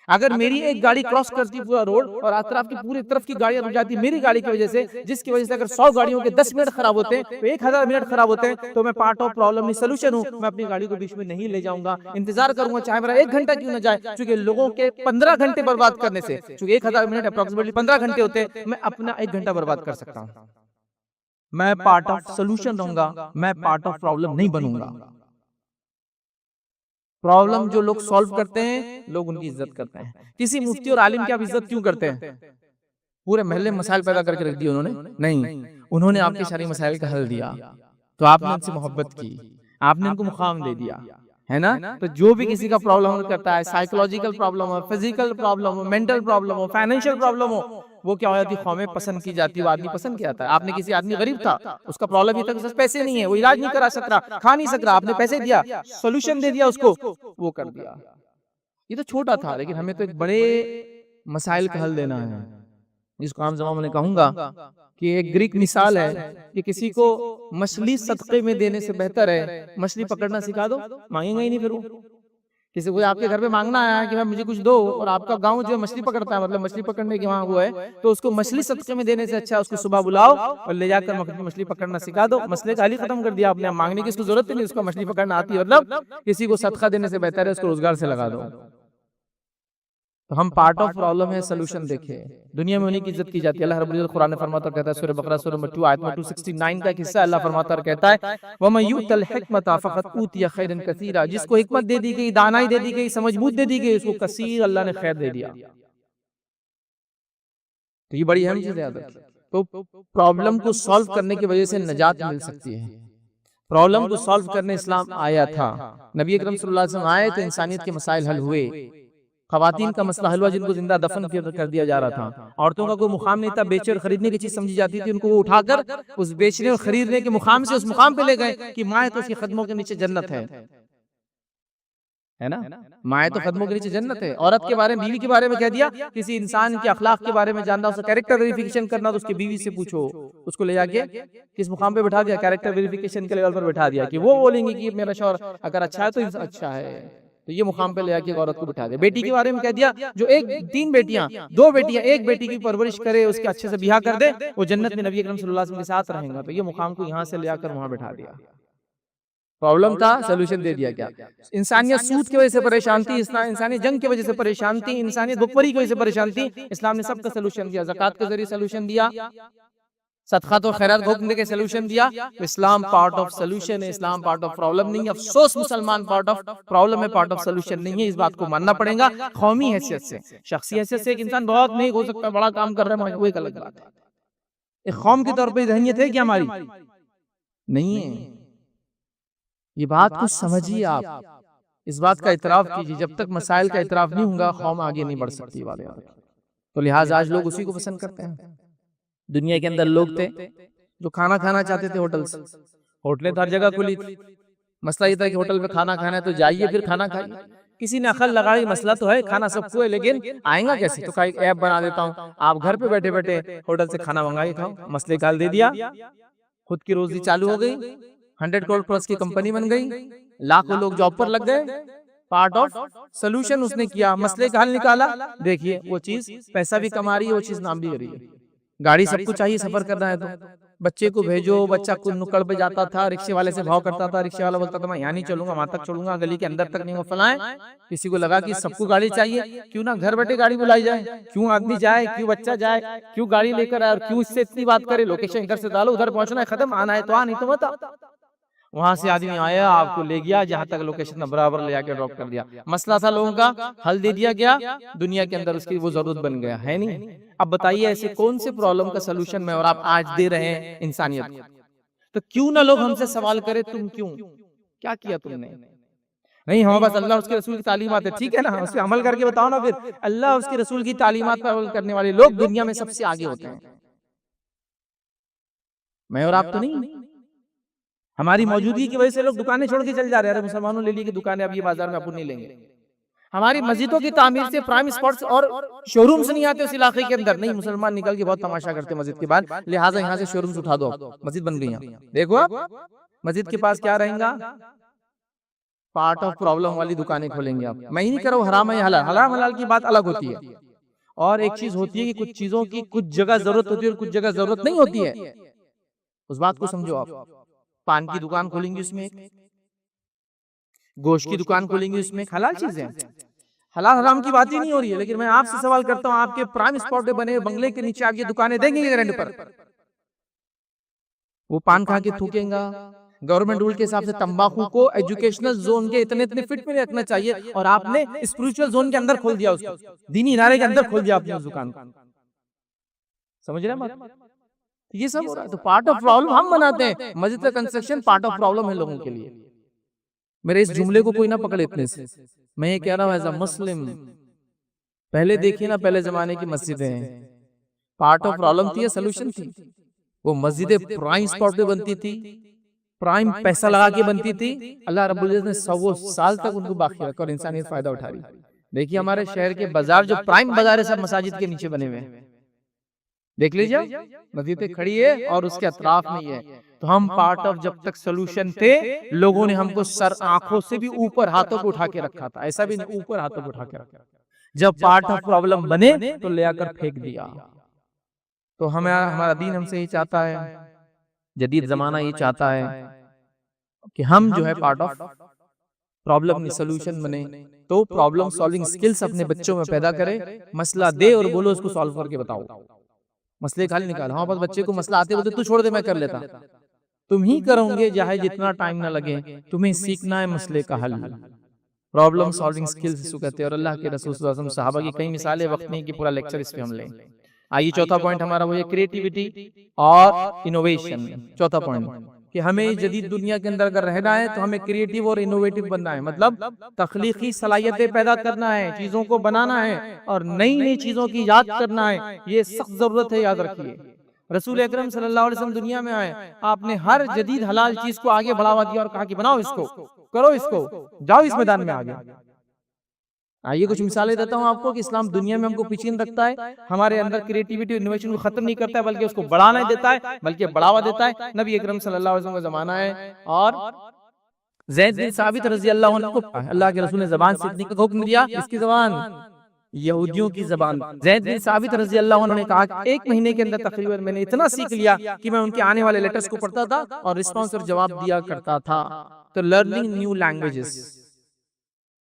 अगर मेरी एक गाड़ी क्रॉस करती पूरा रोड और अतराफ की पूरी तरफ की गाड़ियां रुक जाती मेरी गाड़ी की वजह से, जिसकी वजह से अगर 100 गाड़ियों के 10 मिनट खराब होते हैं तो 1000 मिनट खराब होते हैं, तो मैं पार्ट ऑफ प्रॉब्लम नहीं सोल्यूशन हूं। मैं अपनी गाड़ी को बीच में नहीं ले जाऊंगा, इंतजार करूंगा, चाहे मेरा 1 घंटा क्यों ना जाए, क्योंकि लोगों के 15 घंटे बर्बाद करने से, क्योंकि 1000 मिनट अप्रोक्सीमेटली 15 घंटे होते हैं, मैं अपना 1 घंटा बर्बाद कर सकता हूँ। मैं पार्ट ऑफ सोल्यूशन रहूंगा, मैं पार्ट ऑफ प्रॉब्लम नहीं बनूंगा। प्रॉब्लम जो लोग सॉल्व करते हैं लोग उनकी इज्जत करते हैं। किसी मुफ्ती और आलिम की आप इज्जत क्यों करते हैं? पूरे महल्ले में मसाइल पैदा करके रख दिए उन्होंने? नहीं, उन्होंने आपके सारे मसाइल का हल दिया। तो आपने उनसे मोहब्बत की, आपने उनको मुकाम दे दिया, है ना। तो जो भी किसी का प्रॉब्लम करता है, साइकोलॉजिकल प्रॉब्लम हो, फिजिकल प्रॉब्लम हो, मेंटल प्रॉब्लम हो, फाइनेंशियल प्रॉब्लम हो, वो क्या हो जाती है, कौमें पसंद की जाती है, वो आदमी पसंद किया था। आपने किसी आदमी गरीब था, उसका प्रॉब्लम ये था कि उसके पैसे नहीं है, वो इलाज नहीं करा सक रहा, खा नहीं सक रहा, आपने पैसे दिया, सोल्यूशन दे दिया उसको, वो कर दिया। ये तो छोटा था, लेकिन हमें तो एक बड़े मसाइल का हल देना है, जिसको आम ज़माने में कहूंगा कि एक ग्रीक मिसाल है कि किसी को मछली सदक़े में देने से बेहतर है मछली पकड़ना सिखा दो, मांगेगा ही नहीं फिर वो। किसी को आपके घर पे मांगना आया कि भाई मुझे कुछ दो, और आपका गांव जो है मछली पकड़ता है, मतलब मछली पकड़ने के वहां वो है, तो उसको मछली सदक़े में देने से अच्छा उसको सुबह बुलाओ और ले जाकर मछली पकड़ना सिखा दो। मसले का हल ही खत्म कर दिया आपने, मांगने की इसको जरूरत ही नहीं, उसको मछली पकड़ना आती है, मतलब किसी को सदका देने से बेहतर है उसको रोजगार से लगा दो। तो हम पार्ट ऑफ प्रॉब्लम है, सोल्यूशन देखे। दुनिया में उन्हीं की इज्जत की जाती है। अल्लाह रब्बुल इज्जत कुरान में फरमाता कहता है, सूरह बकरा सूरह नंबर 2 आयत नंबर 269 का हिस्सा, अल्लाह फरमाता कहता है, वमन युतल हिकमत फक़द ऊतिया खैरन कसीरा, जिसको हिकमत दे दी गई, दानाई दे दी गई, समझबूत दे दी गई, उसको कसीर अल्लाह ने खैर दे दिया। तो ये बड़ी अहम चीज है याद रखिए। तो प्रॉब्लम को सॉल्व करने की वजह से निजात मिल सकती है। प्रॉब्लम को सॉल्व करने इस्लाम आया था, नबी अकरम सल्लल्लाहु अलैहि वसल्लम आए तो इंसानियत के मसाइल हल हुए। खवातीन का मसला हल हुआ, जिनको जिंदा दफन कर दिया जा रहा था। औरतों का कोई मुकाम नहीं था, बेचे और खरीदने की चीज समझी जाती थी, उनको वो उठाकर उस बेचने और खरीदने के मुकाम से उस मुकाम पे ले गए कि माए तो उसके कदमों के नीचे जन्नत है ना, माए तो कदमों के नीचे जन्नत है। औरत के बारे में, बीवी के बारे में कह दिया, किसी इंसान के अखलाक के बारे में जानना, उसका कैरेक्टर वेरिफिकेशन करना, तो उसकी बीवी से पूछो। उसको ले जाके किस मुकाम पे बैठा दिया, कैरेक्टर वेरिफिकेशन के लेवल पर बैठा दिया कि वो बोलेंगे कि मेरा शौहर अगर अच्छा है तो अच्छा है, तो ये मुकाम पे ले जाके औरत को बिठा दिया। बेटी के बारे में कह दिया, जो तीन बेटियां, दो बेटियां, एक बेटी की परवरिश करे, उसके अच्छे से ब्याह कर दे, वो जन्नत में नबी अकरम सल्लल्लाहु अलैहि वसल्लम के साथ रहेगा। तो ये मुकाम को यहाँ से ले आकर वहां बैठा दिया। प्रॉब्लम था, सोल्यूशन दे दिया। क्या इंसानियत सूद की वजह से परेशान थी, इंसानियत जंग की वजह से परेशान थी, इंसानियत भुखमरी की वजह से परेशान थी, इस्लाम ने सबका सोल्यूशन दिया। ज़कात के जरिए सोल्यूशन दिया, सदका तो खैरात घोंकने के सोल्यूशन दिया। इस्लाम पार्ट ऑफ सोल्यूशन है, इस्लाम पार्ट ऑफ प्रॉब्लम नहीं है। अफसोस मुसलमान पार्ट ऑफ प्रॉब्लम है, पार्ट ऑफ सोल्यूशन नहीं है। इस बात को मानना पड़ेगा। कौमी हैसियत से, शख्सी हैसियत से एक इंसान बहुत नहीं हो सकता, बड़ा काम कर रहा है, वो एक अलग बात है। एक कौम के तौर पर जहनियत है क्या हमारी? नहीं है। ये बात को समझिए आप, इस बात का इतराफ कीजिए। जब तक मसाइल का इतराफ नहीं होगा, कौम आगे नहीं बढ़ सकती वाले। तो लिहाजा आज लोग उसी को पसंद करते हैं। दुनिया के अंदर लोग थे जो खाना खाना चाहते थे होटल से, होटलें तो हर जगह खुली थी। मसला ये था कि होटल में खाना खाना है तो जाइए फिर खाना खाइए। किसी ने अकल लगाई, मसला तो है, खाना सबको है, लेकिन आएगा कैसे? तो एक ऐप बना देता हूँ, आप घर पे बैठे बैठे होटल से खाना मंगाई खाओ। मसले का हल दे दिया, खुद की रोजी चालू हो गई, 100 करोड़ प्लस की कंपनी बन गई, लाखों लोग जॉब पर लग गए। पार्ट ऑफ सोल्यूशन उसने किया, मसले का हल निकाला। देखिए वो चीज पैसा भी कमा रही है, वो चीज नाम भी करी है। गाड़ी सबको चाहिए सफर करना है, तो बच्चे को भेजो, बच्चा कुछ नुक्कड़ पे जाता था, रिक्शे वाले से भाव करता था, रिक्शे वाला बोलता था मैं यहाँ नहीं चलूंगा, वहां तक चलूंगा, गली के अंदर तक नहीं हो फलाए। किसी को लगा कि सबको गाड़ी चाहिए, क्यों ना घर बैठे गाड़ी बुलाई जाए, क्यों आदमी जाए, क्यों बच्चा जाए, क्यों गाड़ी लेकर आए, और क्यों इससे इतनी बात करे, लोकेशन इधर से डालो, उधर पहुंचना है, खत्म, आना है तो आ, नहीं तो बता। वहां से आदमी आया, आपको ले गया जहां तक लोकेशन बराबर ले जाकर ड्रॉप कर दिया। मसला था लोगों का, हल दे दिया गया, दुनिया के अंदर उसकी वो जरूरत बन गया है नहीं। अब बताइए ऐसे कौन से प्रॉब्लम का सोल्यूशन मैं और आप आज दे रहे हैं इंसानियत को? तो क्यों ना लोग हमसे सवाल करें, तुम क्यों, क्या किया तुमने? नहीं, हमारे पास अल्लाह उसके रसूल की तालीमात है, ठीक है ना, उस पर अमल करके बताओ ना। फिर अल्लाह उसके रसूल की तालीमात पर अमल करने वाले लोग दुनिया में सबसे आगे होते हैं, मैं और आप तो नहीं। हमारी मौजूदगी की वजह से लोग दुकानें छोड़ के चल जा रहे हैं। मुसलमानों ले ली कि दुकानें अब ये बाजार में अपन नहीं लेंगे। हमारी मस्जिदों की तामीर से प्राइम स्पॉट्स और शोरूम्स नहीं आते उस इलाके के अंदर। नहीं, मुसलमान निकल के बहुत तमाशा करते मस्जिद के बाद, लिहाजा यहाँ से शोरूम्स उठा दो, मस्जिद बन गई। देखो आप मस्जिद के पास क्या रहेगा, पार्ट ऑफ प्रॉब्लम वाली दुकानें खोलेंगे आप। मैं ही नहीं कर रहा हूँ हराम है हलाल, हराम हलाल की बात अलग होती है। और एक चीज होती है कि कुछ चीजों की कुछ जगह जरूरत होती है और कुछ जगह जरूरत नहीं होती है, उस बात को समझो आप। पान की दुकान खोलेंगे, उसमें गोश्त की दुकान खोलेंगे, उसमें हलाल चीजें, हलाल हराम की बात ही नहीं हो रही है। लेकिन मैं आपसे सवाल करता हूं, आपके प्राइम स्पॉट पे बने बंगले के नीचे आप ये दुकानें देंगे रेंट पर? वो पान खा के थूकेगा। गवर्नमेंट रूल के हिसाब से तंबाकू को एजुकेशनल जोन के इतने इतने फीट में रखना चाहिए, और आपने स्पिरिचुअल जोन के अंदर खोल दिया उसको, दीनी इदारे के अंदर खोल दिया आपने उस दुकान को। समझ रहे हैं बात? तो ये सब हो रहा है। तो पार्ट ऑफ प्रॉब्लम हम बनाते हैं, मस्जिद का कंस्ट्रक्शन पार्ट ऑफ प्रॉब्लम है लोगों के लिए। मेरे इस जुमले को कोई ना पकड़े इतने से, मैं ये कह रहा हूँ एज अ मुस्लिम, पहले देखिए ना, पहले जमाने की मस्जिदें पार्ट ऑफ प्रॉब्लम थी या सोल्यूशन थी? वो मस्जिदें प्राइम स्पॉट पे बनती थी, प्राइम पैसा लगा के बनती थी, अल्लाह रब्बुल इज्जत ने 100 साल तक उनको बाकी रखा और इंसानियत फायदा उठा रही। देखिए हमारे शहर के बाजार, जो प्राइम बाजार है, सब मसाजिद के नीचे बने हुए हैं। देख लीजिए, मस्जिदें खड़ी है और उसके अतराफ में ही है। तो हम पार्ट ऑफ, जब तक सोल्यूशन थे, लोगों ने हमको सर आंखों से भी ऊपर हाथों को उठा के रखा था, ऐसा भी नहीं, ऊपर हाथों को उठा के रखा। जब पार्ट ऑफ प्रॉब्लम बने तो ले आकर फेंक दिया। तो हमें, हमारा दीन हमसे ये चाहता है, जदीद जमाना ये चाहता है कि हम जो है पार्ट ऑफ प्रॉब्लम में सोल्यूशन बने। तो प्रॉब्लम सॉल्विंग स्किल्स अपने बच्चों में पैदा करें, मसला दे और बोलो उसको सॉल्व करके बताओ, मसले खाली निकाल। हमारे पास बच्चे को मसला आते बोलते तू छोड़ दे मैं कर लेता, तुम ही करोगे चाहे जितना टाइम ना लगे, तुम्हें सीखना है मसले का हल, प्रॉब्लम सॉल्विंग स्किल्स इसको कहते हैं। और अल्लाह के रसूल सल्लल्लाहु अलैहि वसल्लम, सहाबा की कई मिसालें, वक्त नहीं कि पूरा लेक्चर इस पे हम लें। आइए चौथा पॉइंट हमारा वो है क्रिएटिविटी और इनोवेशन। चौथा पॉइंट कि हमें जदीद दुनिया के अंदर अगर रहना है तो हमें क्रिएटिव और इनोवेटिव बनना है, मतलब तख्लीकी सलाहियतें पैदा करना है, चीजों को बनाना है और नई नई चीजों की याद करना है। ये सख्त जरूरत है, याद रखिए। रसूल अकरम सल्लल्लाहु अलैहि वसल्लम दुनिया में आए, आपने हर जदीद हलाल चीज को आगे बढ़ावा दिया और कहा कि बनाओ इसको, करो इसको, जाओ इस मैदान में आगे। आइए कुछ मिसालें देता हूँ आपको कि इस्लाम दुनिया में हमको पीछे नहीं रखता है, हमारे अंदर क्रिएटिविटी और इनोवेशन को खत्म नहीं करता है, बल्कि उसको बढ़ाना देता है, बल्कि बढ़ावा देता है। नबी अकरम सल्लल्लाहु अलैहि वसल्लम का जमाना है और ज़ैद बिन साबित रज़ी अल्लाह अन्हु को अल्लाह के रसूल ने ज़बान सीखने का हुक्म दिया। इसकी ज़बान यहूदियों की ज़बान। ज़ैद बिन साबित रज़ी अल्लाह अन्हु ने कहा कि 1 महीने के अंदर तकरीबन मैंने इतना सीख लिया कि मैं उनके आने वाले लेटर्स को पढ़ता था और रिस्पॉन्स और जवाब दिया करता था। तो लर्निंग न्यू लैंग्वेजेस,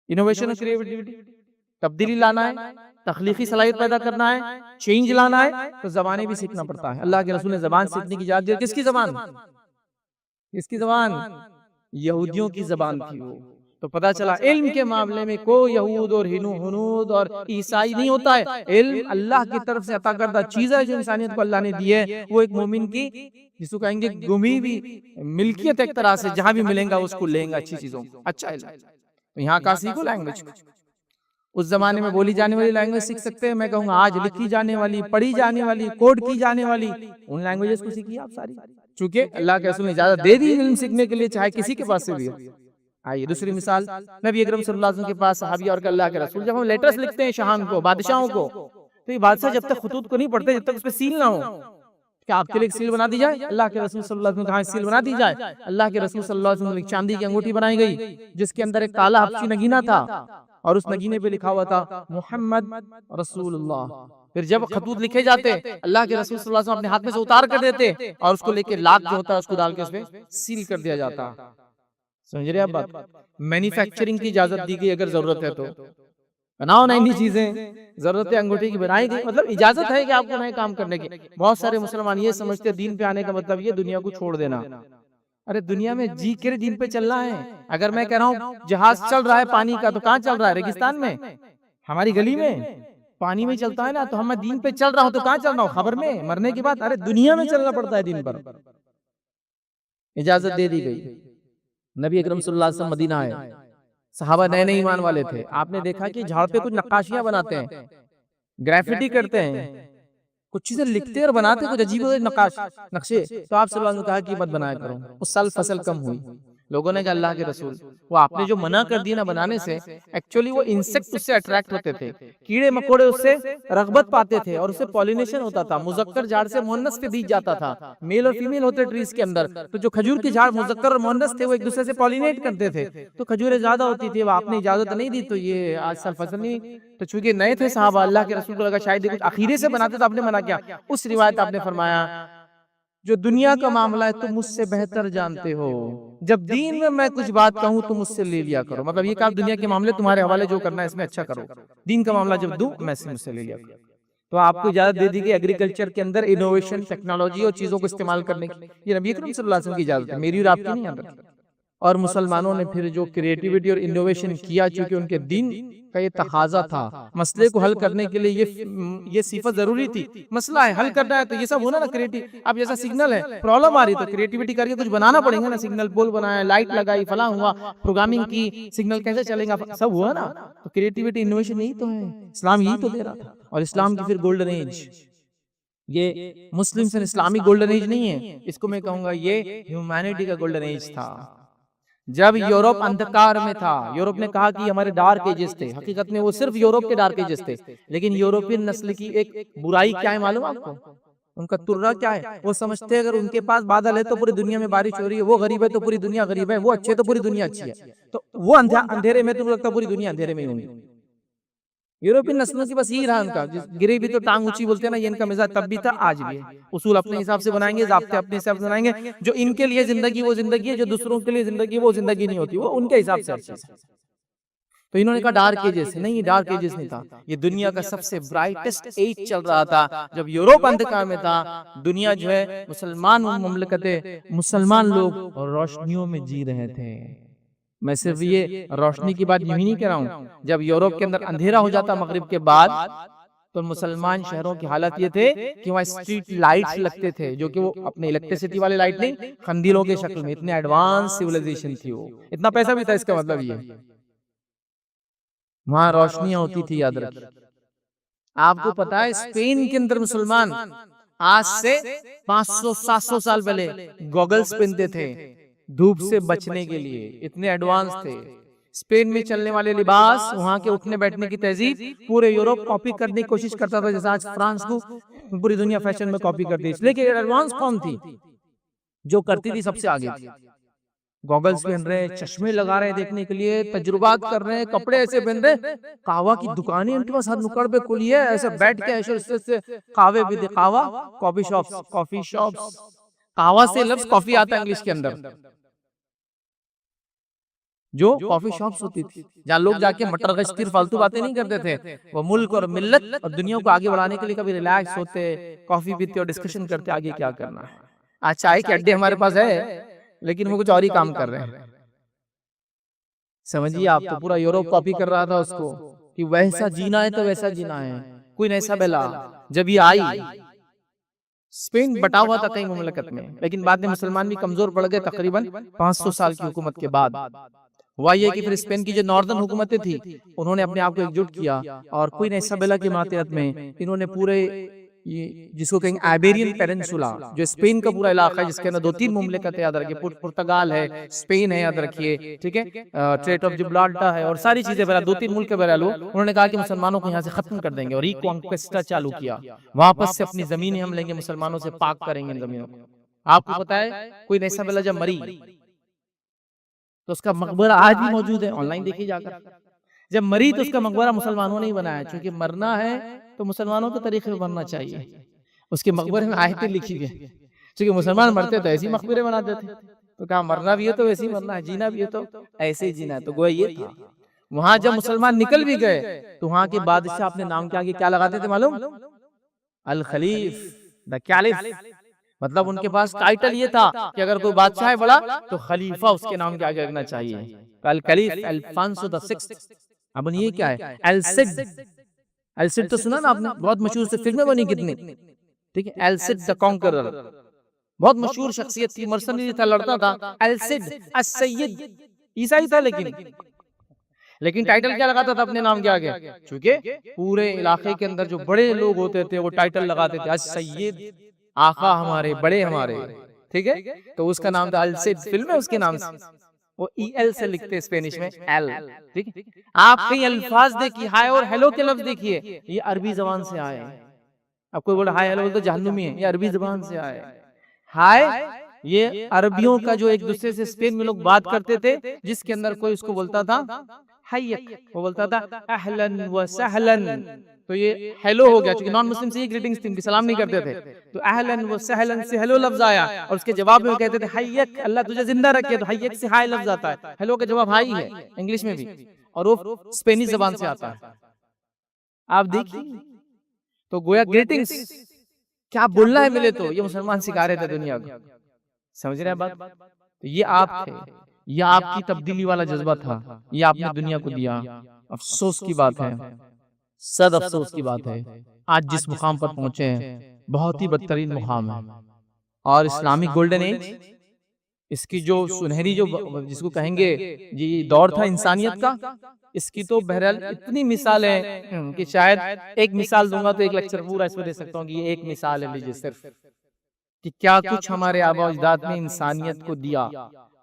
इनोवेशन और क्रिएटिविटी, तब्दीली लाना है, तख्लीकी सलाहियत पैदा करना है, चेंज लाना है, तो ज़बानें भी सीखना पड़ता है। अल्लाह के रसूल ने ज़बान सीखने की इजाज़त दी। किसकी ज़बान? किसकी ज़बान? यहूदियों की ज़बान थी वो। तो पता चला इल्म के मामले में कोई यहूद और हनूद और ईसाई नहीं होता है। इल्म अल्लाह की तरफ से अता करदा चीज़ है जो इंसानियत को अल्लाह ने दी है। वो एक मोमिन की, जिसको कहेंगे गुमी भी मिल्कियत, एक तरह से जहां भी मिलेगा उसको लेंगे अच्छी चीजों, अच्छा इल्म। तो यहाँ का सीखो लैंग्वेज, उस जमाने में बोली जाने वाली लैंग्वेज सीख सकते हैं। मैं कहूँगा आज लिखी जाने वाली, पढ़ी जाने वाली, कोड की जाने वाली उन लैंग्वेजेस को सीखिए आप सारी, चूंकि अल्लाह के रसूल ने इजाजत दे दी इल्म सीखने के लिए, चाहे किसी के पास से भी हो। आइए दूसरी मिसाल, नबी अकरम सल्लल्लाहु अलैहि वसल्लम के पास सहाबिया और अल्लाह के रसूल, जब हम लेटर्स लिखते हैं शाहान को, बादशाहों को, तो ये बादशाह जब तक खुतूत को नहीं पढ़ते जब तक उस पर सील ना हो, क्या आपके लिए सील बना दी जाए? अल्लाह के रसूल सल्लल्लाहु अलैहि वसल्लम कहा सील बना दी जाए। अल्लाह के रसूल सल्लल्लाहु अलैहि वसल्लम चांदी की अंगूठी बनाई गई जिसके अंदर एक काला हबशी नगीना था और उस नगीने पे लिखा हुआ था मोहम्मद रसूलुल्लाह। फिर जब खतूत लिखे जाते अल्लाह के रसूल सल्लल्लाहु अलैहि वसल्लम अपने हाथ में से उतार कर देते और उसको लेके लाख जो होता है उसको डाल के उसमें सील कर दिया जाता। समझ रहे आप बात? मैन्युफैक्चरिंग की इजाजत दी गई, अगर जरूरत है तो बनाओ नई नई चीजें, जरूरत है अंगूठी की बनाई गई, मतलब इजाजत है कि आपको नए काम करने की। बहुत सारे मुसलमान ये समझते दीन पे आने का मतलब ये दुनिया को छोड़ देना। अरे दुनिया में जी के दीन पे चलना है। अगर मैं कह रहा हूँ जहाज चल रहा है पानी का, तो कहाँ चल रहा है? रेगिस्तान में, हमारी गली में पानी में चलता है ना। तो हम दीन पे चल रहा हूँ तो कहाँ चल रहा हूँ? खबर में, मरने के बाद। अरे दुनिया में चलना पड़ता है दिन पर, इजाजत दे दी गई। नबी अकरम सल्लल्लाहु अलैहि वसल्लम मदीना आए, सहाबा नए नए ईमान वाले थे। आपने देखा कि झाड़ पे कुछ नक्काशियां बनाते हैं, ग्राफिटी करते हैं, कुछ चीजें लिखते और बनाते, कुछ अजीब नक्शे। तो आप सल्लल्लाहु अलैहि वसल्लम कहा कि मत बनाया करो। उस साल फसल कम हुई। लोगों ने कहा अल्लाह के रसूल, वो आपने जो मना कर दिया ना बनाने से, एक्चुअली वो इंसेक्ट उससे अट्रैक्ट होते थे, कीड़े मकोड़े उससे रगबत पाते थे और उससे पॉलिनेशन होता था। मुजक्कर झाड़ से मुअन्नस पे बीज जाता था, मेल और फीमेल होते ट्रीज के अंदर। तो जो खजूर के झाड़ मुजक्कर और मुअन्नस थे वो एक दूसरे से पॉलिनेट करते थे, तो खजूरें ज्यादा होती थी। आपने इजाजत नहीं दी तो ये आज साल फसल नहीं। तो चूंकि नए थे साहब, अल्लाह के रसूल को लगा शायद कुछ अखीरे से बनाते तो आपने मना किया। उस रिवायत आपने फरमाया जो दुनिया का मामला है तुम मुझसे बेहतर जानते हो, जब दीन में मैं कुछ बात कहूँ तो मुझसे ले लिया करो। मतलब ये कहा दुनिया के मामले तुम्हारे हवाले जो करना है इसमें अच्छा करो, दीन का मामला जब दूं मैं मुझसे ले लिया करो। तो आपको इजाजत दे दी गई एग्रीकल्चर के अंदर इनोवेशन, टेक्नोलॉजी और चीजों को इस्तेमाल करने की। ये नबी अकरम सल्लल्लाहु अलैहि वसल्लम की इजाजत है, मेरी और आपकी नहीं। अंदर और मुसलमानों ने फिर जो क्रिएटिविटी और इनोवेशन किया, चूंकि उनके दीन का ये तकाजा था, मसले को हल करने के लिए ये सिफत जरूरी थी। मसला है, हल करना है, तो ये सब होना ना क्रिएटिव। अब जैसा सिग्नल है, प्रॉब्लम आ रही तो क्रिएटिविटी करके कुछ बनाना पड़ेगा ना। सिग्नल पोल बनाया, लाइट लगाई, फला हुआ, प्रोग्रामिंग की, सिग्नल कैसे चलेगा, सब हुआ ना। तो क्रिएटिविटी इनोवेशन यही तो है, इस्लाम यही तो दे रहा था। और इस्लाम की फिर गोल्डन एज, ये Muslims and Islamic golden age नहीं है, इसको मैं कहूंगा ये ह्यूमैनिटी का गोल्डन एज था। जब यूरोप अंधकार में था, यूरोप ने कहा कि हमारे डार्क एजेस थे, हकीकत में वो सिर्फ यूरोप के डार्क एजेस थे। लेकिन यूरोपियन नस्ल की एक बुराई क्या है मालूम आपको? उनका तुर्रा क्या है? वो समझते हैं अगर उनके पास बादल है तो पूरी दुनिया में बारिश हो रही है, वो गरीब है तो पूरी दुनिया गरीब है, वो अच्छे तो पूरी दुनिया अच्छी है। तो वो अंधेरे में, तुमको लगता है पूरी दुनिया अंधेरे में होंगी। यूरोपियन नस्लों की बस यही रहा उनका, गिरे भी तो टांग ऊंची बोलते हैं ना, ये इनका मिजाज तब भी था, आज भी है। उसूल अपने हिसाब से बनाएंगे, ज़ाब्ते अपने हिसाब से बनाएंगे। जो इनके लिए जिंदगी वो जिंदगी है, जो दूसरों के लिए जिंदगी वो जिंदगी नहीं होती, वो उनके हिसाब से हर चीज है। तो इन्होंने कहा डार्क एजेस, नहीं डार्क एजेस नहीं था, ये दुनिया का सबसे ब्राइटेस्ट एज चल रहा था। जब यूरोप अंधकार में था, दुनिया जो है मुसलमान मुमलकतें, मुसलमान लोग रोशनियों में जी रहे थे। मैं सिर्फ ये रोशनी की बात यूं ही नहीं कह रहा हूँ, जब यूरोप के अंदर अंधेरा हो जाता मगरिब के बाद, तो मुसलमान शहरों की हालत ये थे कि वहाँ स्ट्रीट लाइट्स लगते थे, जो कि वो अपने इलेक्ट्रिसिटी वाले लाइट नहीं, खंदीलों के शक्ल में। इतने एडवांस सिविलाइजेशन थी वो, इतना पैसा भी था, इसका मतलब ये वहां रोशनियां होती थी, याद रखिए। आपको पता है स्पेन के अंदर मुसलमान आज से 500-700 साल पहले गॉगल्स पहनते थे धूप से बचने के लिए, इतने एडवांस थे। स्पेन में चलने वाले लिबास, वहां के उठने बैठने की तहजीब पूरे यूरोप कॉपी करने की कोशिश करता था, जैसे आज फ्रांस को पूरी दुनिया फैशन में कॉपी करती है। इसलिए कि एडवांस कौन थी जो करती थी, सबसे आगे थी। गॉगल्स पहन रहे, चश्मे लगा रहे देखने के लिए, तजुर्बात कर रहे हैं, कपड़े ऐसे पहन रहे, कहवा की दुकानें उनके पास हाथ नुक्कड़ पे खुली है, ऐसे बैठ के ऐसे कहवे भी, कहवा कॉफी शॉप्स, कहवा से लफ्ज कॉफी आता है इंग्लिश के अंदर, जो कॉफी शॉप्स होती थी जहाँ लोग जाके मटर गश्ती फालतू बातें नहीं करते थे, वो मुल्क और मिल्लत और दुनिया को आगे बढ़ाने के लिए कभी रिलैक्स होते, कॉफी पीते और डिस्कशन करते आगे क्या करना है। आज चाय के अड्डे हमारे पास है, लेकिन वो कुछ और ही काम कर रहे हैं। समझिए आप, तो पूरा यूरोप कॉपी कर रहा था उसको कि वैसा जीना है तो वैसा जीना है, कोई नैसा बेला। जब ये आई, स्पेन बटा हुआ था कई मुमलकत में, लेकिन बाद में मुसलमान भी कमजोर पड़ गए। तकरीबन 500 साल की हुकूमत के बाद हुआ ये कि फिर स्पेन की जो नॉर्दर्न हुकूमतें थी, उन्होंने अपने आप को एकजुट किया, और कोई नैसा बेला के मातहत में इन्होंने पूरे ये जिसको कहेंगे आइबेरियन पेनिनसुला, जो स्पेन का पूरा इलाका है, जिसके अंदर 2-3 मुमलिकत याद रखिए, पुर्तगाल है, स्पेन है, याद रखिए, ठीक है, स्ट्रेट ऑफ जिब्राल्टर है, और सारी चीजें बहरहाल 2-3 मुल्क बहरहाल। उन्होंने कहा कि मुसलमानों को यहाँ से खत्म कर देंगे, और रिकॉन्क्वेस्टा चालू किया, वापस से अपनी जमीनें हम लेंगे, मुसलमानों से पाक करेंगे इन जमीनों को। आपको पता है कोई नैसा बेला जब मरी तो उसका मकबरा आज भी मौजूद है, ऑनलाइन देखिए जाकर। जब मरी तो उसका मकबरा मुसलमानों ने ही बनाया, क्योंकि मरना है तो मुसलमानों के तरीके से मरना चाहिए। उसके मकबरे में आयतें लिखी गई, क्योंकि मुसलमान मरते तो ऐसे ही मकबरे बनाते थे, तो कहा मरना भी है तो वैसे ही मरना है, जीना भी है तो ऐसे ही जीना है। तो गोया ये था। वहां जब मुसलमान निकल भी गए तो वहां के बादशाह अपने नाम के आगे क्या लगाते थे मालूम? अल खलीफ, द कैलिफ। मतलब उनके पास टाइटल ये था कि अगर कोई बादशाह है बड़ा तो खलीफा उसके नाम के आगे रखना चाहिए, अल खलीफ अल्फांसो द सिक्स्थ। अब ये क्या है? एलसिड, एलसिड तो सुना ना आपने, बहुत मशहूर से फिल्में बनी कितनी, ठीक है। एलसिड द कॉन्करर बहुत मशहूर शख्सियत थी, मर्सनरी था, लड़ता था। एलसिड as-सय्यद, ईसाई था, लेकिन टाइटल क्या लगाता था अपने नाम के आगे? क्योंकि पूरे इलाके के अंदर जो बड़े लोग होते थे वो टाइटल लगाते थे as-सय्यद, आका हमारे, बड़े हमारे, ठीक है। तो उसका नाम था एलसिड, फिल्म है उसके नाम से, वो EL से लिखते स्पेनिश में एल, ठीक है। आप कई अल्फाज देखिए, हाय और हेलो के लफ्ज देखिए, ये अरबी जबान से आए। अब कोई बोला हाय हेलो तो जहन्नुमी है, ये अरबी जबान से आए। हाय ये अरबियों का जो एक दूसरे से स्पेन में लोग बात करते थे, जिसके अंदर कोई उसको बोलता था हय्यक, वो बोलता था अहलन व सहलन। तो ये हेलो हो गया, क्योंकि नॉन मुस्लिम से ये ग्रीटिंग्स थी, उनकी सलाम नहीं करते थे। तो अहलन व सहलन से हेलो लफ्ज आया, और उसके जवाब में वो कहते थे हय्यक, अल्लाह तुझे जिंदा रखे। तो हय्यक से हाय लफ्ज आता है, हेलो का जवाब हाई है इंग्लिश में भी, और वो स्पेनिश जबान से आता है। आप देखिए, तो गोया ग्रीटिंग्स क्या बोलना है मिले तो ये मुसलमान सिखा रहे थे दुनिया को, समझ रहे हैं बात? तो ये आप थे। या आपकी तब्दीली वाला जज्बा था, या आपने दुनिया को दिया। अफसोस की बात है, सद अफसोस की बात है, आज जिस मुकाम पर पहुंचे हैं बहुत ही बदतरीन मुकाम है। और इस्लामिक गोल्डन एज, इसकी जो सुनहरी जो जिसको कहेंगे जी दौर था इंसानियत का, इसकी तो बहरहाल इतनी मिसाल है कि शायद एक मिसाल दूंगा तो एक लेक्चर पूरा इसमें दे सकता हूँ कि ये एक मिसाल है लीजिए सिर्फ, कि क्या कुछ हमारे आबा अजदाद ने इंसानियत को दिया।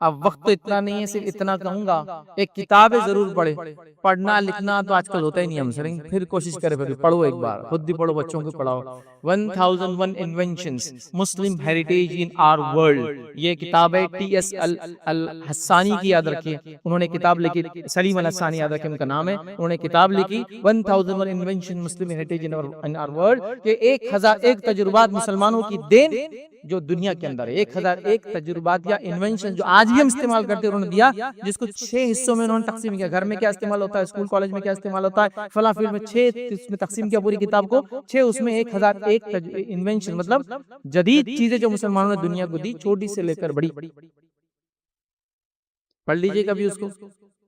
अब वक्त तो इतना नहीं है, सिर्फ इतना कहूंगा, एक किताब है जरूर पढ़े। पढ़ना लिखना तो आजकल होता ही नहीं हमसे, लेकिन फिर कोशिश करें, फिर पढ़ो एक बार, खुद भी पढ़ो, बच्चों को पढ़ाओ। 1001 inventions Muslim heritage in our world, ये किताब है टी.एस. अल हस्सानी की, याद रखिए उन्होंने किताब लिखी, सलीम अल हस्सानी याद रखिए उनका नाम है, उन्होंने किताब लिखी 1001 invention Muslim heritage in our world, के 1001 तजुर्बात मुसलमानों की देन जो दुनिया के अंदर है। 1001 तजुर्बात या इन्वेंशन जो आज भी हम इस्तेमाल करते हैं, उन्होंने दिया, जिसको 6 हिस्सों में उन्होंने तकसीम किया। घर में क्या इस्तेमाल होता है, स्कूल कॉलेज में क्या इस्तेमाल होता है, फला फील्ड में 6 उसमें तकसीम किया पूरी किताब को, 6 उसमें 1001 इन्वेंशन, मतलब जदीद चीजें जो मुसलमानों ने दुनिया को दी, छोटी से लेकर बड़ी। पढ़ लीजिए कभी उसको,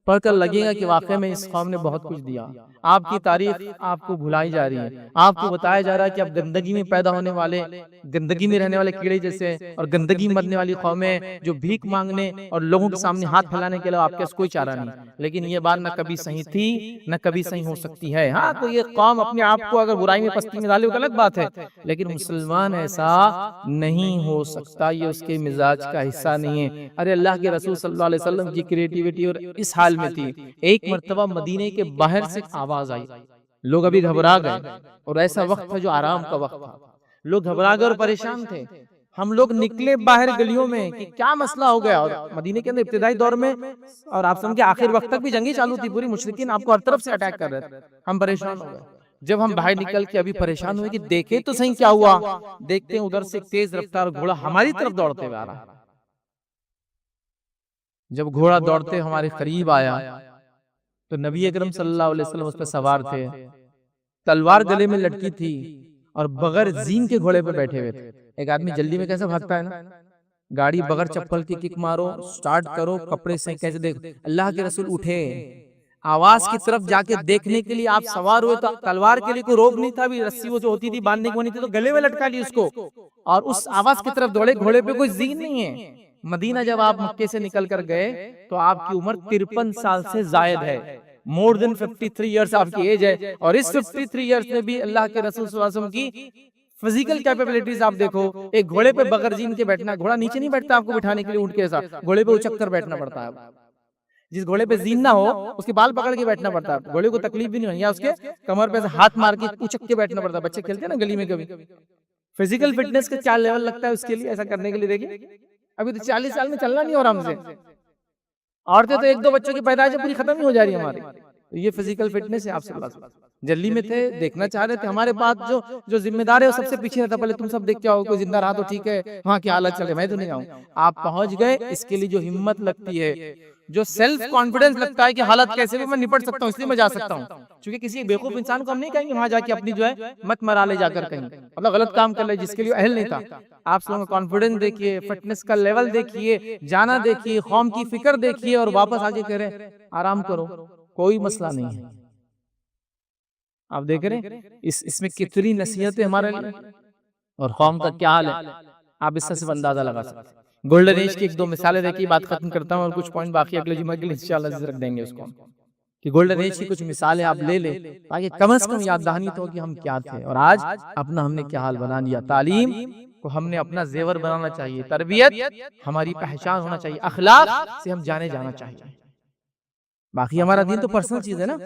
पढ़कर लगेगा कि वाकई में इस कौम ने बहुत कुछ दिया। आपकी तारीख आपको भुलाई जा रही है, आपको बताया जा रहा है कि आप गंदगी में पैदा होने वाले, गंदगी में रहने वाले कीड़े जैसे, और गंदगी मरने वाली कौमें जो भीख मांगने और लोगों के सामने हाथ फैलाने के लिए आपके पास कोई चारा नहीं। लेकिन ये बात न कभी सही थी न कभी सही हो सकती है। हाँ, तो ये कौम अपने आप को अगर बुराई में पस्ती में डाले वो गलत बात है, लेकिन मुसलमान ऐसा नहीं हो सकता, ये उसके मिजाज का हिस्सा नहीं है। अरे अल्लाह के रसूल सल्लल्लाहु अलैहि वसल्लम की क्रिएटिविटी और इस हाल में थी, एक मर्तबा मदीने के बाहर से आवाज आई, लोग अभी घबरा गए, और ऐसा वक्त था जो आराम का वक्त था, लोग घबरा गए और परेशान थे। हम लोग निकले बाहर गलियों में कि क्या मसला हो गया, और मदीने के अंदर इब्तिदाई दौर में और आप समझ के आखिर वक्त तक भी जंगी चालू थी, पूरी मुशरिकीन आपको हर तरफ से अटैक कर रहे थे। हम परेशान हो गए, जब हम बाहर निकल के अभी परेशान हुए कि देखे तो सही क्या हुआ, देखते हैं उधर से तेज रफ्तार घोड़ा हमारी तरफ दौड़ते हुए आ रहा। जब घोड़ा दौड़ते हमारे करीब आया तो नबी अकरम सल्लल्लाहु अलैहि वसल्लम उस पर सवार थे, तलवार गले में लटकी थी और बगैर जीन के घोड़े पे बैठे हुए थे। एक आदमी जल्दी में कैसे भागता है ना, गाड़ी बगैर चप्पल की किक मारो, स्टार्ट करो, कपड़े से कैसे देख। अल्लाह के रसूल उठे, आवाज की तरफ जाके देखने के लिए आप सवार हुए, तो तलवार के लिए कोई रोक नहीं था, अभी रस्सी वो जो होती थी बांधने की नहीं थी, तो गले में लटका ली उसको, और उस आवाज की तरफ दौड़े। घोड़े पे कोई जीन नहीं है। मदीना जब आप मक्के से निकल कर गए तो आपकी उम्र 53 साल से जायद है, मोर देन 53 इयर्स आपकी एज है, और इस 53 इयर्स में भी अल्लाह के रसूल सल्लल्लाहु अलैहि वसल्लम की फिजिकल कैपेबिलिटीज आप देखो। एक घोड़े पे बगैर जीन के बैठना, घोड़ा नीचे नहीं बैठता आपको बिठाने के लिए ऊंट के साथ, घोड़े पे उचक कर बैठना पड़ता है। जिस घोड़े पे जीन ना हो उसके बाल पकड़ के बैठना पड़ता है, घोड़े को तकलीफ भी नहीं होगी, या उसके कमर पे हाथ मार के उचक के बैठना पड़ता है। बच्चे खेलते हैं ना गली में, कभी फिजिकल फिटनेस का क्या लेवल लगता है उसके लिए, ऐसा करने के लिए। देखिए अभी तो 40 साल में चलना नहीं हो रहा हमसे, औरतें तो 1-2 बच्चों की पैदाइश पूरी खत्म ही हो जा रही है हमारी। तो ये फिजिकल फिटनेस है। आपसे जल्दी में थे, देखना चाह रहे थे, हमारे पास जो जिम्मेदार है वो सबसे पीछे रहता, पहले तुम सब देख के आओ, कोई जिंदा रहा तो ठीक है, वहाँ की हालत चले, मैं तो नहीं आऊँ। आप पहुंच गए, इसके लिए जो हिम्मत लगती है, जो सेल्फ कॉन्फिडेंस लगता है कि हालत कैसे भी मैं निपट सकता हूँ, इसलिए मैं जा सकता हूँ। क्योंकि किसी बेवकूफ इंसान को हम नहीं कहेंगे वहां जाके अपनी जो है मत मरा ले जाकर कहीं, मतलब गलत काम कर ले जिसके लिए अहल नहीं था। आप लोगों का कॉन्फिडेंस देखिए, फिटनेस का लेवल देखिए, जाना देखिए, कौम की फिक्र देखिए, और वापस आके कह रहे आराम करो, कोई मसला नहीं है। आप देख रहे इसमें कितनी नसीहतें हमारे लिए, और कौम का क्या हाल है, आप इससे सिर्फ अंदाजा लगा सकते। गोल्डन एज की 1-2 मिसालें देखिए, बात खत्म करता हूँ, और कुछ पॉइंट बाकी अगले जुम्मे के लिए इंशाल्लाह रख देंगे उसको, कि गोल्डन एज की कुछ मिसालें आप ले ले, ताकि कम से कम याद दहानी तो कि हम क्या थे और आज अपना हमने क्या हाल बना लिया। तालीम को हमने अपना जेवर बनाना चाहिए, तरबियत हमारी पहचान होना चाहिए, अखलाक से हम जाने जाना चाहिए। बाकी हमारा दीन तो पर्सनल चीज है ना,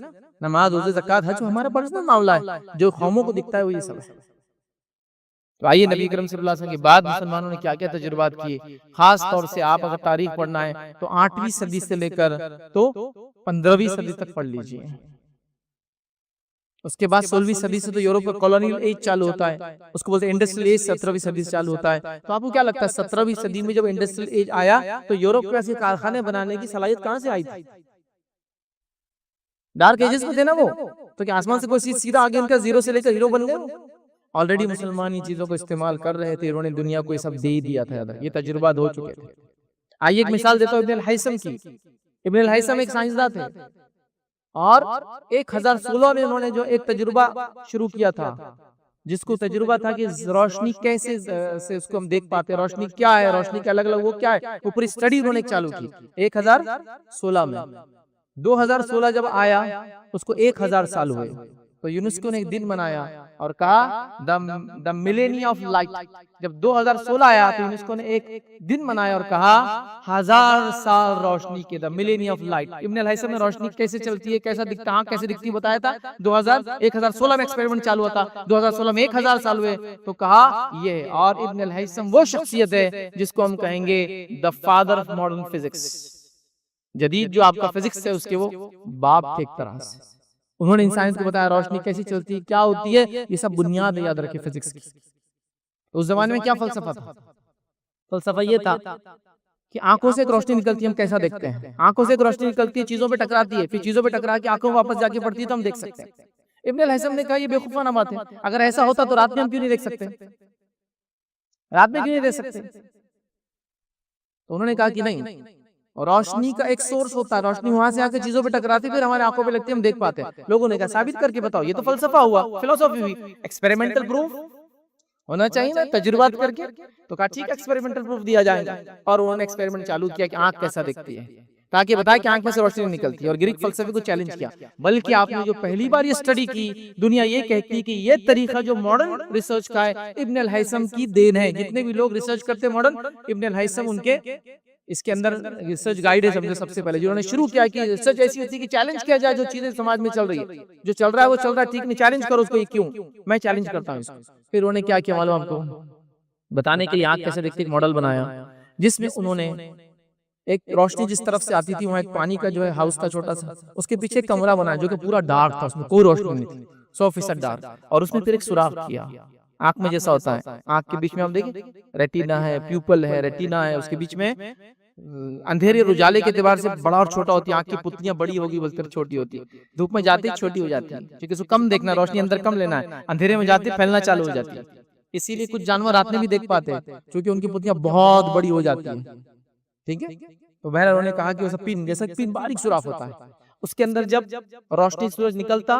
नमाज, रोजे, ज़कात, हज हमारा पर्सनल मामला है, जो कौमों को दिखता है वो ये सब है। तो आइए नबी करीम सल्लल्लाहु अलैहि वसल्लम के बाद मुसलमानों ने क्या क्या तजुर्बात किए। खास तौर से आप अगर तारीख पढ़ना है तो 8वीं सदी से लेकर तो 15वीं सदी तक पढ़ लीजिए। उसके बाद 16वीं सदी से तो यूरोप का कॉलोनियल एज चालू होता है, उसको बोलते हैं इंडस्ट्रियल एज, 17वीं सदी से चालू होता है। तो आपको क्या लगता है 17वीं सदी में जब इंडस्ट्रियल एज आया तो यूरोप में ऐसे कारखाने बनाने की सलाहियत कहाँ से आई थी? डार्क एजेस में थे ना वो, तो क्या आसमान से कोई चीज सीधा आगे उनका जीरो से लेकर हीरो बन गए? ऑलरेडी मुसलमान ये चीजों को इस्तेमाल कर रहे थे, उन्होंने दुनिया को ये सब दे ही दिया था, ये तजुर्बा हो चुके थे। आइए एक मिसाल देता हूँ इब्न अल-हैसम की। इब्न अल-हैसम एक साइंसदान थे और 1016 में उन्होंने जो एक तजुर्बा शुरू किया था, जिसको तजुर्बा था कि रोशनी कैसे से उसको हम देख पाते हैं, रोशनी क्या है, रोशनी के अलग अलग वो क्या है, वो पूरी स्टडी उन्होंने चालू की 1016 में। 2016 जब आया उसको 1000 साल हुए, तो यूनेस्को ने एक दिन मनाया और कहा द मिलेनियम ऑफ लाइट। जब 2016 आया तो यूनेस्को ने एक दिन मनाया और कहा 1000 साल रोशनी के, द मिलेनियम ऑफ लाइट। इब्न अल-हैसम ने रोशनी कैसे चलती है, कैसा दिखता है, कैसे दिखती है बताया था। 1016 में एक्सपेरिमेंट चालू हुआ था, 2016 में 1000 साल हुए तो कहा ये। और इब्न अल-हैसम वो शख्सियत है जिसको हम कहेंगे the father of modern physics. जदीद जो आपका फिजिक्स है उसके वो बाप थे एक तरह से। उन्होंने इंसानियत को बताया रोशनी कैसी चलती है, क्या होती है, ये सब बुनियाद याद रखे फिजिक्स की। उस जमाने में क्या फलसफा था? फलसफा ये था कि आंखों से एक रोशनी निकलती है, हम कैसा देखते हैं। आंखों से एक रोशनी निकलती है, चीजों पे टकराती है, फिर चीजों पे टकरा के आंखों में वापस जाके पड़ती है तो हम देख सकते हैं। इब्न अल-हैसम ने कहा ये बेवकूफाना बात है, अगर ऐसा होता तो रात में हम क्यों नहीं देख सकते, रात में क्यों नहीं देख सकते। तो उन्होंने कहा कि नहीं, रोशनी का एक सोर्स होता है, रोशनी वहां से आकर चीजों पे टकराती फिर हमारे आंखों पे लगती है, हम देख पाते हैं। लोगों ने कहा साबित करके बताओ, ये तो फलसफा हुआ, फिलोसॉफी हुई, एक्सपेरिमेंटल प्रूफ होना चाहिए ना, तजुर्बात करके। तो कहा ठीक है एक्सपेरिमेंटल प्रूफ दिया जाएगा। और उन्होंने एक्सपेरिमेंट चालू किया कि आंख कैसा दिखती है, ताकि बताया कि आंख में से रोशनी निकलती है, और ग्रीक फलसफे को चैलेंज किया। बल्कि आपने जो पहली बार ये स्टडी की, दुनिया ये कहती है कि ये तरीका जो मॉडर्न रिसर्च का है इब्न अल-हैसम की देन है। जितने भी लोग रिसर्च करते हैं मॉडर्न, इब्न अल-हैसम उनके इसके अंदर रिसर्च गाइड है समझे। सबसे पहले जिन्होंने शुरू किया कि रिसर्च ऐसी होती है कि चैलेंज किया जाए जो चीजें समाज में चल रही है, जो चल रहा है वो चल रहा है, ठीक नहीं, चैलेंज करो उसको, ये क्यों, मैं चैलेंज करता हूँ इसको। फिर उन्होंने क्या किया मालूम आपको, बताने के लिए आंख कैसे दिखती है मॉडल बनाया, जिसमें उन्होंने एक रोशनी जिस तरफ से आती थी वहां एक पानी का जो है हाउस था छोटा सा, उसके पीछे एक कमरा बनाया जो कि पूरा डार्क था, उसमें कोई रोशनी नहीं थी, 100% डार्क। और उसमें फिर एक सुराख किया आंख में, जैसा होता है आंख के बीच में, आप देखिए रेटिना है, प्यूपल है, रेटिना है, उसके बीच में अंधेरे और उजाले के एतबार से बड़ा और छोटा होती है। आंख की पुतलियां बड़ी होगी बोलकर छोटी होती है, धूप में जाती है छोटी हो जाती है, क्योंकि उसको कम देखना, रोशनी अंदर कम लेना है, अंधेरे में जाती है फैलना चालू हो जाती है। इसीलिए कुछ जानवर रात में भी देख पाते हैं क्योंकि उनकी पुतलियां बहुत बड़ी हो जाती है, ठीक है। तो बहरहाल उन्होंने कहा कि वो सब पिन जैसा पिन बारीक सुराख होता है, उसके अंदर जब रोशनी सूरज निकलता,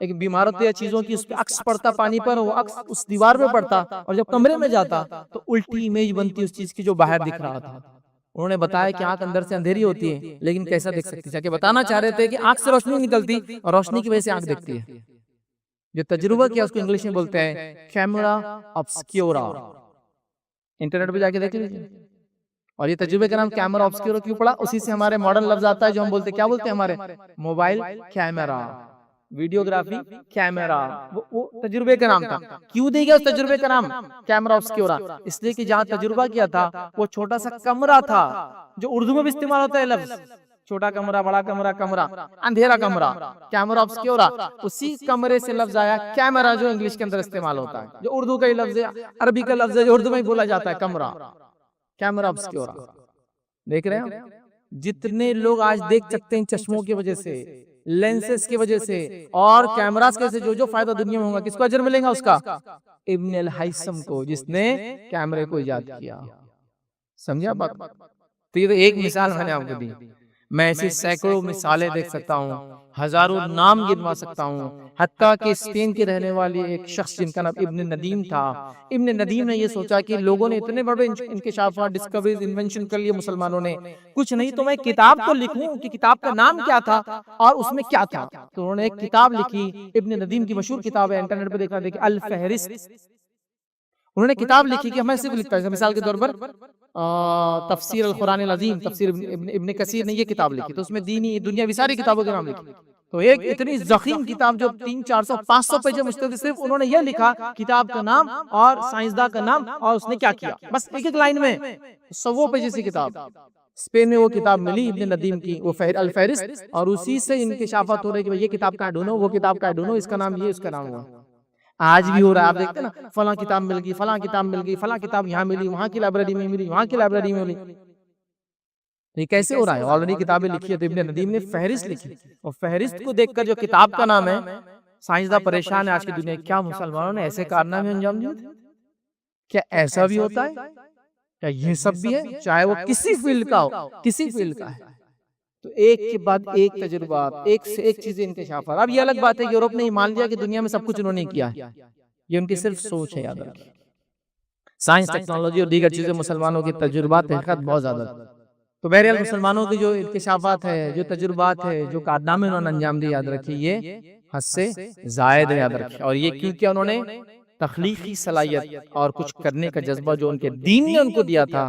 एक बीमार होती है चीजों की, उस पर अक्स पड़ता पानी पर, वो अक्स उस दीवार पे पड़ता, और जब कमरे में जाता तो उल्टी इमेज बनती उस चीज की जो बाहर दिख रहा था। उन्होंने बताया कि आंख अंदर से अंधेरी होती है लेकिन कैसा देख सकती है, बताना चाह रहे थे कि आंख से रोशनी निकलती और रोशनी की वजह से आंख दिखती है। जो तजुर्बा किया उसको इंग्लिश में बोलते हैं कैमरा ऑब्स्क्यूरा, इंटरनेट पे जाके देख लीजिए। और ये तजुर्बे का नाम कैमरा ऑब्स्क्यूरा क्यों पड़ा, उसी से हमारे मॉडर्न लफ्ज आता है जो हम बोलते हैं, क्या बोलते हैं हमारे मोबाइल कैमरा, वीडियोग्राफी कैमरा, वो तजुर्बे का नाम था। क्यों दिया उस तजुर्बे का नाम कैमरा ऑब्स्क्यूरा, इसलिए कि जहाँ तजुर्बा किया था वो छोटा सा कमरा था, जो उर्दू में भी इस्तेमाल होता है लफ्ज, छोटा कमरा, बड़ा कमरा, कमरा, अंधेरा कमरा, कैमरा ऑब्स्क्यूरा। उसी कमरे से लफ्ज आया कैमरा जो इंग्लिश के अंदर इस्तेमाल होता है, जो उर्दू का ही लफ्ज है, अरबी का लफ्ज है, जो उर्दू में बोला जाता है कमरा, कैमरा ऑब्स्क्यूरा। देख रहे हैं जितने लोग आज देख सकते हैं चश्मों की वजह से, लेंसेस की वजह से और कैमरास के से, जो फायदा दुनिया में होगा, किसको अजर मिलेगा उसका, इब्न अल-हैसम को, जिसने कैमरे को इजाद किया। समझा बात। तो ये तो एक मिसाल मैंने आपको दी, मैं ऐसी सैकड़ों मिसालें देख सकता हूँ, हजारों नाम गिनवा सकता हूँ। हत्ता कि स्पेन के रहने वाले एक शख्स जिनका नाम इब्न नदीम था, इब्न नदीम ने ये सोचा कि लोगों ने इतने बड़े इंकशाफात, डिस्कवरीज, इन्वेंशन कर लिए मुसलमानों ने, कुछ नहीं तो मैं किताब तो लिखूं कि किताब का नाम क्या था और उसमें क्या था। तो उन्होंने एक किताब लिखी, इब्न नदीम की मशहूर किताब है, इंटरनेट पर देखना, देखिए अल फहरिस्त। उन्होंने किताब लिखी कि मैं सिर्फ लिखता हूं, मिसाल के तौर पर तफसीर अल कुरान अल अजीम, तफसीर इब्न कसीर ने ये किताब लिखी, तो उसमें दीनी दुनियावी सारी किताबों के नाम लिखे। तो एक इतनी जखीम किताब जो 300-400-500 पेज मुश्किल, सिर्फ उन्होंने ये लिखा किताब का नाम और साइंसदान का नाम और उसने क्या किया, बस एक एक लाइन में 100 पेज की किताब। स्पेन में वो किताब मिली इब्न नदीम की, वो अल फहरिस्त, और उसी से इंकिशाफात हो रही कि ये किताब का ढूंढो, वो किताब का ढूंढो, इसका नाम ये, उसका नाम हुआ। आज भी हो रहा है, आप देखते हैं ना, फलां किताब मिल गई, फलां किताब मिल गई, फलां किताब यहाँ मिली, वहां की लाइब्रेरी में मिली, वहां की लाइब्रेरी में मिली। ये कैसे हो रहा है, ऑलरेडी किताबें लिखी है। तो इब्न नदीम ने फहरिस्त लिखी, और फहरिस्त को देखकर जो किताब का नाम है, साइंसदान परेशान है आज की दुनिया, क्या मुसलमानों ने ऐसे कारनामे अंजाम दिए थे, क्या ऐसा भी होता है। क्या ये सब भी है? चाहे वो किसी फील्ड का हो, किसी फील्ड का है। तो एक के बाद एक तजुर्बात, एक से एक चीजें इंकशाफात। अब ये अलग बात है, यूरोप ने मान लिया कि दुनिया में सब कुछ उन्होंने किया है, ये उनकी सिर्फ सोच है। याद रखिए, साइंस, टेक्नोलॉजी और दीगर चीजें मुसलमानों के तजुर्बात हकीकत बहुत ज्यादा। तो बहरहाल मुसलमानों की जो इंकशाफात है, जो तजुर्बात है, जो कारनामे उन्होंने अंजाम दिए, याद रखिए ये हद से जायद है। याद रखिए, और ये क्यों किया उन्होंने? तख्लीकी सलाहियत और कुछ करने का जज्बा जो उनके दीन ने उनको दिया था,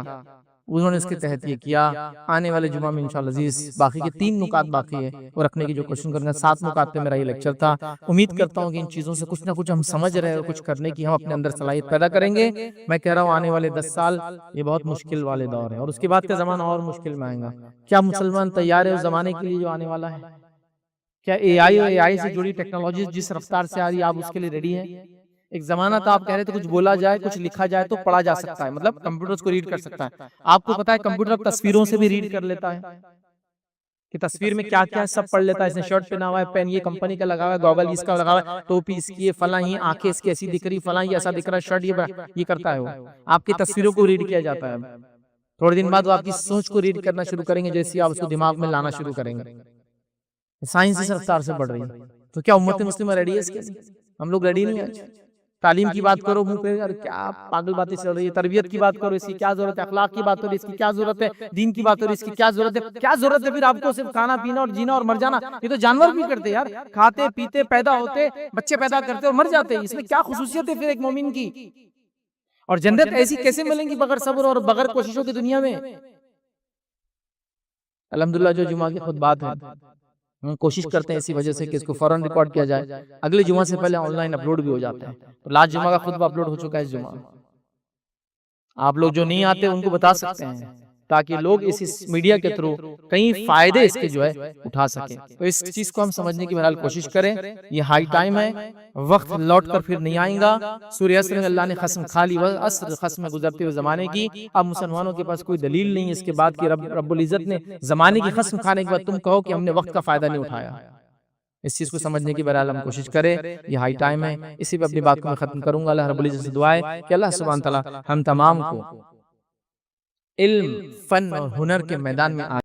उन्होंने इसके तहत ये किया। आने वाले जुमा में इंशाअल्लाह अज़ीज़ बाकी के 3 नुकात बाकी है वो रखने की जो कोशिश करूंगा। 7 नुकात पे मेरा ये लेक्चर था। उम्मीद करता हूँ कि इन चीज़ों से कुछ ना कुछ हम समझ रहे हैं, कुछ करने की हम अपने अंदर सलाहियत पैदा करेंगे। मैं कह रहा हूँ आने वाले 10 साल ये बहुत मुश्किल वाले दौर है, और उसके बाद का ज़माना और मुश्किल में आएगा। क्या मुसलमान तैयार है उस ज़माने के लिए जो आने वाला है? क्या AI और AI से जुड़ी टेक्नोलॉजी जिस रफ्तार से आ रही है, आप उसके लिए रेडी हैं? एक जमाना था आप कह रहे थे कुछ बोला जाए, कुछ लिखा जाए तो पढ़ा जा सकता है, मतलब कंप्यूटर को रीड कर सकता है। आपको पता है कंप्यूटर अब तस्वीरों से भी रीड कर लेता है कि तस्वीर में क्या क्या है, सब पढ़ लेता है। इसने शर्ट पहना हुआ है, पेन ये कंपनी का लगा हुआ है, गॉगल इसका लगा हुआ है, टोपी इसकी है, फला ये आंखें इसकी ऐसी दिख रही, फला ये ऐसा दिख रहा है, शर्ट ये करता है। वो आपकी तस्वीरों को रीड किया जाता है। थोड़े दिन बाद वो आपकी सोच को रीड करना शुरू करेंगे, जैसे आप उसको दिमाग में लाना शुरू करेंगे। साइंस इस रफ्तार से बढ़ रही है। तो क्या उम्मत मुस्लिमा रेडी है इसके लिए? हम लोग रेडी नहीं है। तालीम की बात करो मुंह पे, यार क्या पागल बातें चल रही है। तरबियत की बात करो, इसकी क्या जरूरत है। अखलाक की बात करो, इसकी क्या जरूरत है। दीन की बात करो, इसकी क्या जरूरत है। क्या जरूरत है फिर आपको सिर्फ खाना पीना और जीना और मर जाना? ये तो जानवर भी करते यार, खाते पीते पैदा होते, बच्चे पैदा करते और मर जाते। इसमें क्या खुसूसियत है फिर एक मोमिन की? और जन्नत ऐसी कैसे मिलेंगी बगैर सब्र और बगैर कोशिशों की दुनिया में? अल्हम्दुलिल्लाह जो जुमा की खुतबात है हम कोशिश करते हैं इसी वजह से कि इसको फौरन रिकॉर्ड किया जाए, अगले जुमा से पहले ऑनलाइन अपलोड भी हो जाता है। तो लास्ट जुमा का खुतबा अपलोड हो चुका है। इस जुमा आप लोग जो नहीं आते उनको बता सकते हैं, ताकि लोग इस मीडिया के थ्रू कई फायदे इसके जो है उठा सकें। तो इस चीज को हम समझने की बहरहाल कोशिश करें। ये हाई टाइम है, वक्त लौट कर फिर नहीं आएगा। सूर्य अस्र में अल्लाह ने कसम खा ली, वह अस्र कसम गुजरते हुए जमाने की। अब मुसलमानों के पास कोई दलील नहीं है इसके बाद कि रब्बुल इज्जत ने जमाने की कसम खाने के बाद तुम कहो कि हमने वक्त का फायदा नहीं उठाया। इस चीज को समझने की बहरहाल हम कोशिश करें। ये हाई टाइम है। इसी पे अपनी बात को मैं खत्म करूंगा। अल्लाह रब्बुल इज्जत से दुआ है कि अल्लाह सुब्हान तआला हम तमाम को इल्म, फन और हुनर के मैदान में